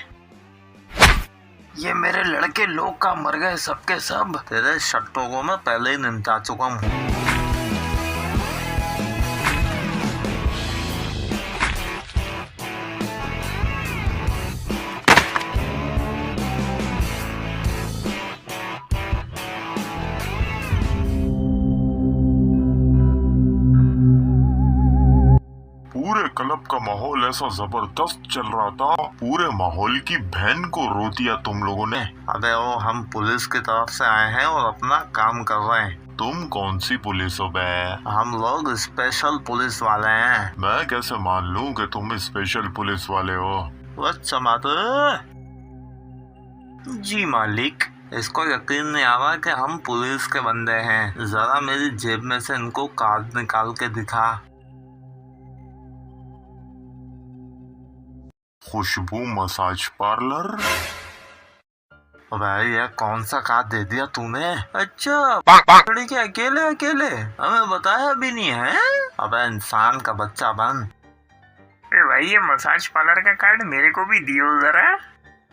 ये मेरे लड़के लोग का मर गए सबके सब। तेरे शर्तों को मैं पहले ही निपटा चुका हूँ। पूरे क्लब का माहौल ऐसा जबरदस्त चल रहा था, पूरे माहौल की बहन को रो दिया तुम लोगों ने। अबे वो हम पुलिस की तरफ से आए हैं और अपना काम कर रहे हैं। तुम कौन सी पुलिस हो बे? हम लोग स्पेशल पुलिस वाले हैं। मैं कैसे मान लूं कि तुम स्पेशल पुलिस वाले हो? जी मालिक, इसको यकीन नहीं आ रहा कि हम पुलिस के बंदे हैं। जरा मेरी जेब में से इनको कार्ड निकाल के दिखा। खुशबू मसाज पार्लर। भाई ये कौन सा कार्ड दे दिया तूने? अच्छा पकड़ी के अकेले अकेले, हमें बताया भी नहीं है। अबे इंसान का बच्चा बन। भाई ये मसाज पार्लर का कार्ड मेरे को भी दियो जरा।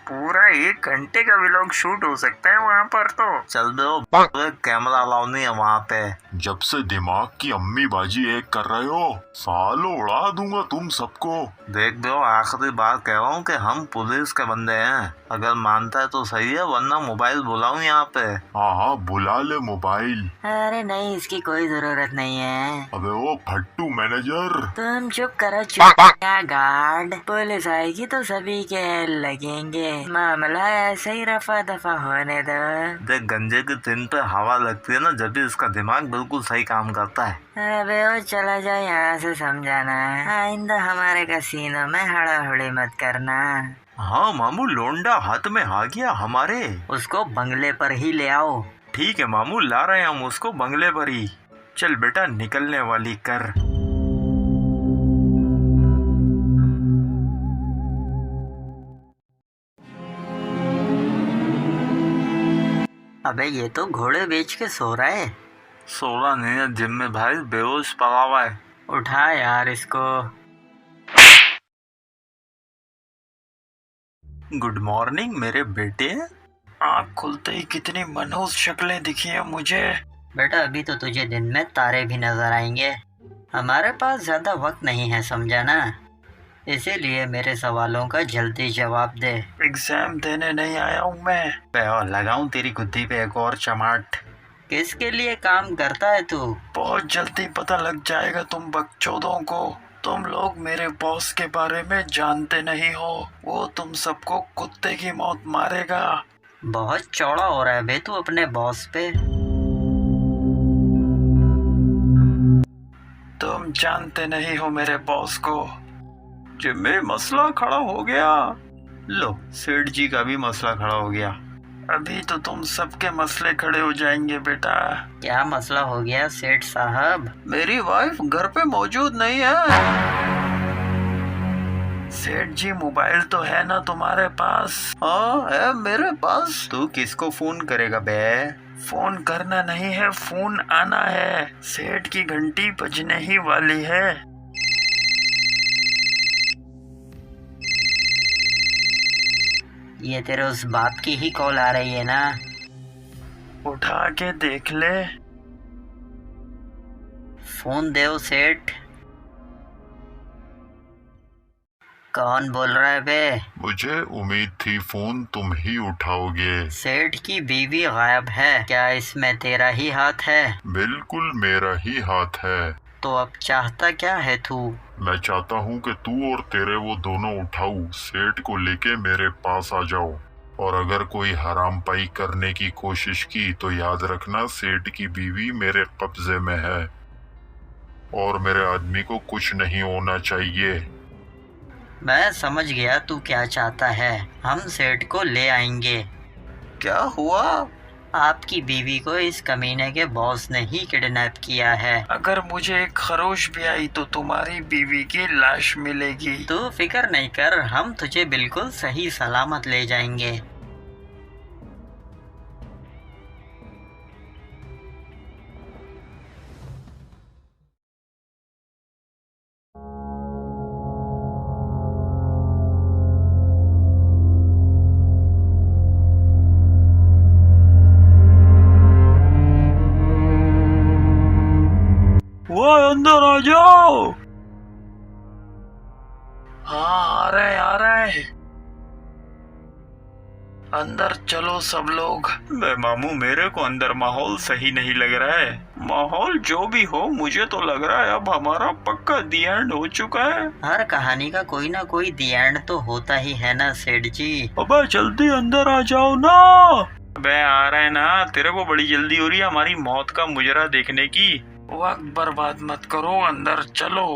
पूरा 1 घंटे का व्लॉग शूट हो सकता है वहाँ पर तो। चल दो, कैमरा अलाउ नहीं है वहाँ पे। जब से दिमाग की अम्मी बाजी एक कर रहे हो, सालों उड़ा दूंगा तुम सबको। देख दो, आखिरी बार कह रहा हूँ कि हम पुलिस के बंदे हैं। अगर मानता है तो सही है, वरना मोबाइल बुलाऊं यहाँ पे। हाँ हाँ बुला ले मोबाइल। अरे नहीं, इसकी कोई जरूरत नहीं है। अबे वो फट्टू मैनेजर। तुम चुप करो, चुप। क्या गार्ड, पुलिस आएगी तो सभी के लगेंगे। मामला ऐसे ही रफा दफा होने दो। देख गंजे के दिन पे हवा लगती है ना, जब भी इसका दिमाग बिल्कुल सही काम करता है। अबे वो चला जाओ यहाँ से, समझाना। आइंदा हमारे कसीनो में हड़ाहुड़ी मत करना। हाँ मामू, लोंडा हाथ में आ गया हमारे। उसको बंगले पर ही ले आओ। ठीक है मामू, ला रहे हैं हम उसको बंगले पर ही। चल बेटा, निकलने वाली कर। अबे ये तो घोड़े बेच के सो रहा है। सोलह नहीं है, जिम में भाई बेहोश पड़ा हुआ है। उठा यार इसको। गुड मॉर्निंग मेरे बेटे। आँख खुलते ही कितनी मनहूस शक्लें दिखी है मुझे। बेटा अभी तो तुझे दिन में तारे भी नजर आएंगे। हमारे पास ज्यादा वक्त नहीं है, समझा ना? इसीलिए मेरे सवालों का जल्दी जवाब दे। एग्जाम देने नहीं आया हूँ मैं। लगाऊं तेरी गुद्दी पे एक और चमाट। किसके लिए काम करता है तू? बहुत जल्दी पता लग जाएगा तुम बकचोदों को। तुम लोग मेरे बॉस के बारे में जानते नहीं हो। वो तुम सबको कुत्ते की मौत मारेगा। बहुत चौड़ा हो रहा है बे तू अपने बॉस पे। तुम जानते नहीं हो मेरे बॉस को। जिम्मे मसला खड़ा हो गया। लो, सेठ जी का भी मसला खड़ा हो गया। अभी तो तुम सबके मसले खड़े हो जाएंगे बेटा। क्या मसला हो गया सेठ साहब? मेरी वाइफ घर पे मौजूद नहीं है। सेठ जी, मोबाइल तो है ना तुम्हारे पास? हाँ है मेरे पास। तू किसको फोन करेगा बे? फोन करना नहीं है, फोन आना है। सेठ की घंटी बजने ही वाली है। ये तेरे उस बाप की ही कॉल आ रही है ना? उठा के देख ले। फोन दे ओ सेठ। कौन बोल रहा है बे? मुझे उम्मीद थी फोन तुम ही उठाओगे। सेठ की बीवी गायब है, क्या इसमें तेरा ही हाथ है? बिल्कुल मेरा ही हाथ है। तो अब चाहता क्या है तू? मैं चाहता हूँ कि तू और तेरे वो दोनों उठाऊ सेठ को लेके मेरे पास आ जाओ। और अगर कोई हराम पाई करने की कोशिश की तो याद रखना, सेठ की बीवी मेरे कब्जे में है और मेरे आदमी को कुछ नहीं होना चाहिए। मैं समझ गया तू क्या चाहता है। हम सेठ को ले आएंगे। क्या हुआ? आपकी बीवी को इस कमीने के बॉस ने ही किडनैप किया है। अगर मुझे एक खरोश भी आई तो तुम्हारी बीवी की लाश मिलेगी। तू फिक्र नहीं कर, हम तुझे बिल्कुल सही सलामत ले जाएंगे। वो अंदर आ जाओ। हाँ आ रहे हैं। अंदर चलो सब लोग। मामू, मेरे को अंदर माहौल सही नहीं लग रहा है। माहौल जो भी हो, मुझे तो लग रहा है अब हमारा पक्का दी एंड हो चुका है। हर कहानी का कोई ना कोई दी एंड तो होता ही है ना सेठ जी। अबे जल्दी अंदर आ जाओ ना। अबे आ रहे हैं ना। तेरे को बड़ी जल्दी हो रही है हमारी मौत का मुजरा देखने की। वक्त बर्बाद मत करो, अंदर चलो।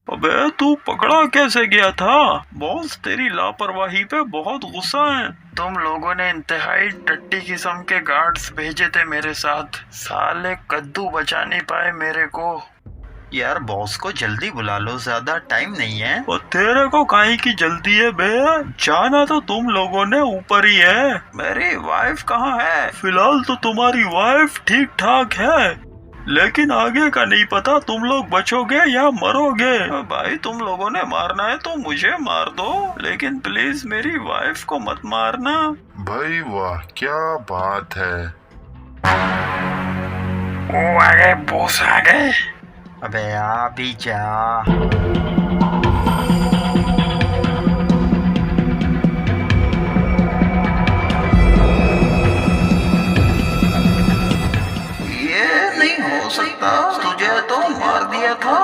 अबे तू पकड़ा कैसे गया था? बॉस तेरी लापरवाही पे बहुत गुस्सा है। तुम लोगों ने इंतहाई टट्टी किस्म के गार्ड्स भेजे थे मेरे साथ। साले कद्दू बचा नहीं पाए मेरे को। यार बॉस को जल्दी बुला लो, ज्यादा टाइम नहीं है। और तेरे को काहे की जल्दी है बे? जाना तो तुम लोगों ने ऊपर ही है। मेरी वाइफ कहाँ है? फिलहाल तो तुम्हारी वाइफ ठीक ठाक है, लेकिन आगे का नहीं पता। तुम लोग बचोगे या मरोगे। भाई तुम लोगों ने मारना है तो मुझे मार दो, लेकिन प्लीज मेरी वाइफ को मत मारना। भाई वाह, क्या बात है। ओ आ गए, बॉस आ गए। अबे आ भी जा। ये नहीं हो सकता, तुझे तो मार दिया था।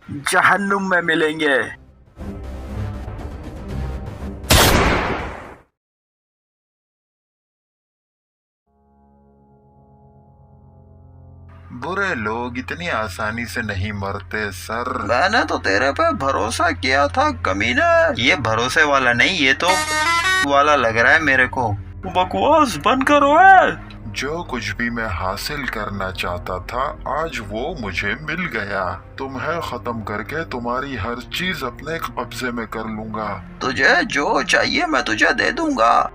जहन्नुम में मिलेंगे। बुरे लोग इतनी आसानी से नहीं मरते सर। मैंने तो तेरे पे भरोसा किया था कमीना। ये भरोसे वाला नहीं, ये तो वाला लग रहा है मेरे को। बकवास बंद करो है। जो कुछ भी मैं हासिल करना चाहता था आज वो मुझे मिल गया। तुम्हें खत्म करके तुम्हारी हर चीज अपने कब्जे में कर लूंगा। तुझे जो चाहिए मैं तुझे दे दूंगा,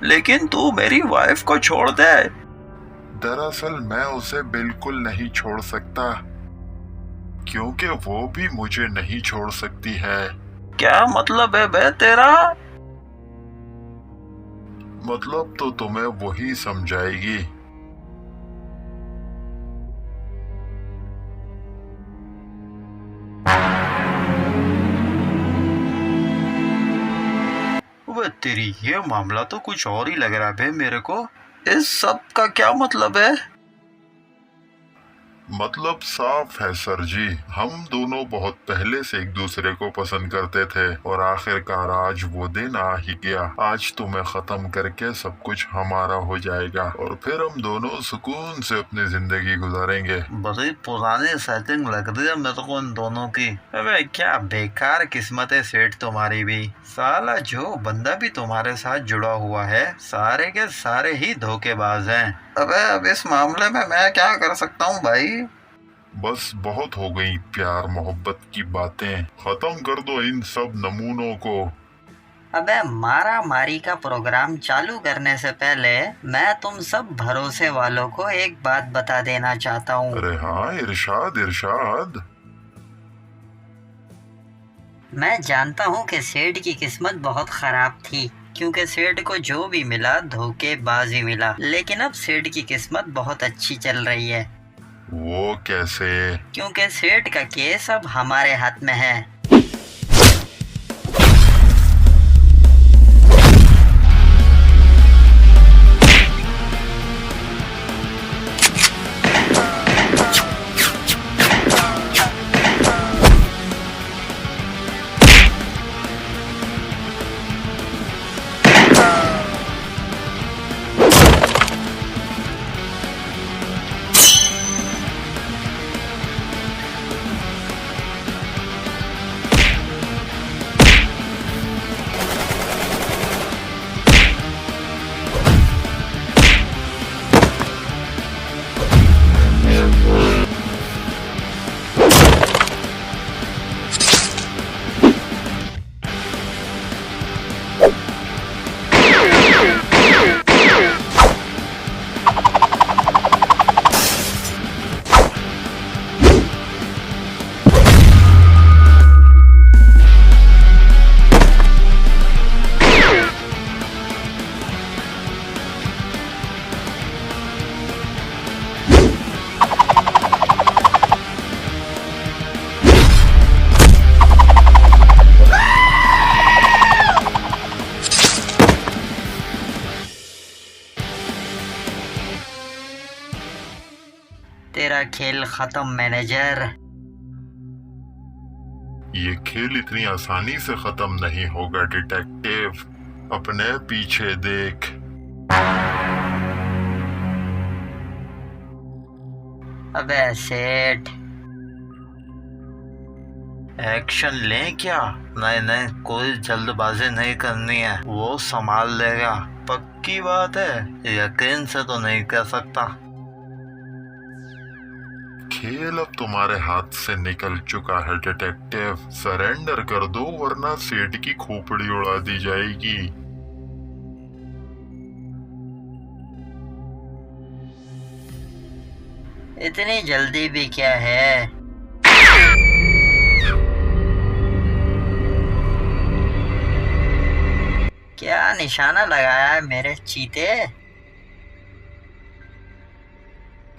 लेकिन तू मेरी वाइफ को छोड़ दे। दरअसल मैं उसे बिल्कुल नहीं छोड़ सकता, क्योंकि वो भी मुझे नहीं छोड़ सकती है। क्या मतलब है बे तेरा? मतलब तो तुम्हें वही समझाएगी। वे तेरी, ये मामला तो कुछ और ही लग रहा है बे मेरे को। इस सब का क्या मतलब है? मतलब साफ है सर जी, हम दोनों बहुत पहले से एक दूसरे को पसंद करते थे और आखिरकार आज वो दिन आ ही गया। आज तुम्हें खत्म करके सब कुछ हमारा हो जाएगा और फिर हम दोनों सुकून से अपनी जिंदगी गुजारेंगे। बड़ी पुरानी सेटिंग लग रही है मेरे को इन दोनों की। अबे क्या बेकार किस्मत है सेठ तुम्हारी भी। साला जो बंदा भी तुम्हारे साथ जुड़ा हुआ है सारे के सारे ही धोखेबाज हैं। अबे अब इस मामले में मैं क्या कर सकता हूँ भाई? बस बहुत हो गई प्यार मोहब्बत की बातें, खत्म कर दो इन सब नमूनों को। अबे मारा मारी का प्रोग्राम चालू करने से पहले मैं तुम सब भरोसे वालों को एक बात बता देना चाहता हूँ। अरे हाँ, इरशाद इरशाद। मैं जानता हूँ कि सेठ की किस्मत बहुत खराब थी, क्योंकि सेठ को जो भी मिला धोखेबाजी मिला। लेकिन अब सेठ की किस्मत बहुत अच्छी चल रही है। वो कैसे? क्योंकि सेठ का केस अब हमारे हाथ में है। तेरा खेल खत्म मैनेजर। ये खेल इतनी आसानी से खत्म नहीं होगा डिटेक्टिव, अपने पीछे देख। अबे सेठ, एक्शन लें क्या? नहीं नहीं, कोई जल्दबाजी नहीं करनी है, वो संभाल लेगा। पक्की बात है? यकीन से तो नहीं कह सकता। खेल अब तुम्हारे हाथ से निकल चुका है डिटेक्टिव, सरेंडर कर दो वरना सेठ की खोपड़ी उड़ा दी जाएगी। इतनी जल्दी भी क्या है? क्या निशाना लगाया है मेरे चीते?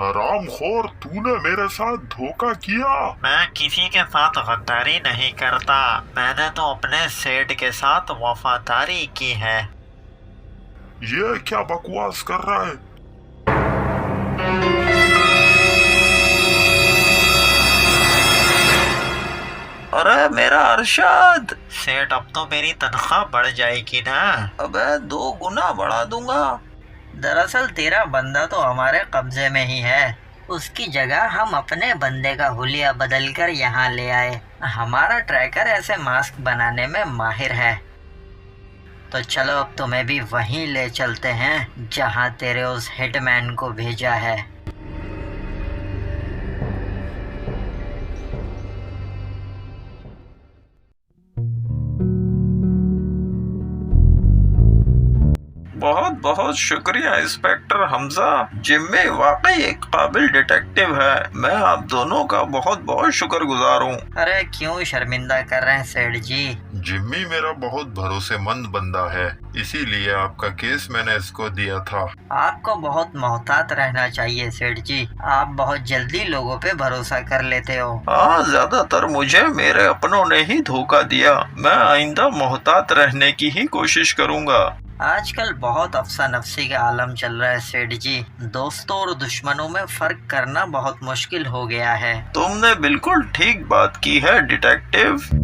हरामखोर, तूने मेरे साथ धोखा किया। मैं किसी के साथ गद्दारी नहीं करता, मैंने तो अपने सेठ के साथ वफादारी की है। ये क्या बकवास कर रहा है? अरे मेरा अरशद सेठ, अब तो मेरी तनख्वाह बढ़ जाएगी ना? अबे 2 गुना बढ़ा दूंगा। दरअसल तेरा बंदा तो हमारे कब्जे में ही है, उसकी जगह हम अपने बंदे का हुलिया बदल कर यहाँ ले आए। हमारा ट्रैकर ऐसे मास्क बनाने में माहिर है। तो चलो अब तुम्हें भी वहीं ले चलते हैं जहाँ तेरे उस हिटमैन को भेजा है। बहुत बहुत शुक्रिया इंस्पेक्टर हमजा। जिम्मी वाकई एक काबिल डिटेक्टिव है। मैं आप दोनों का बहुत बहुत शुक्रगुजार हूँ। अरे क्यों शर्मिंदा कर रहे हैं सेठ जी? जिम्मी मेरा बहुत भरोसेमंद बंदा है, इसीलिए आपका केस मैंने इसको दिया था। आपको बहुत मोहतात रहना चाहिए सेठ जी। आप बहुत जल्दी लोगों पे भरोसा कर लेते हो। हाँ, ज्यादातर मुझे मेरे अपनों ने ही धोखा दिया। मैं आइंदा मोहतात रहने की ही कोशिश करूँगा। आजकल बहुत अफसा नफसी का आलम चल रहा है सेठ जी। दोस्तों और दुश्मनों में फर्क करना बहुत मुश्किल हो गया है। तुमने बिल्कुल ठीक बात की है डिटेक्टिव।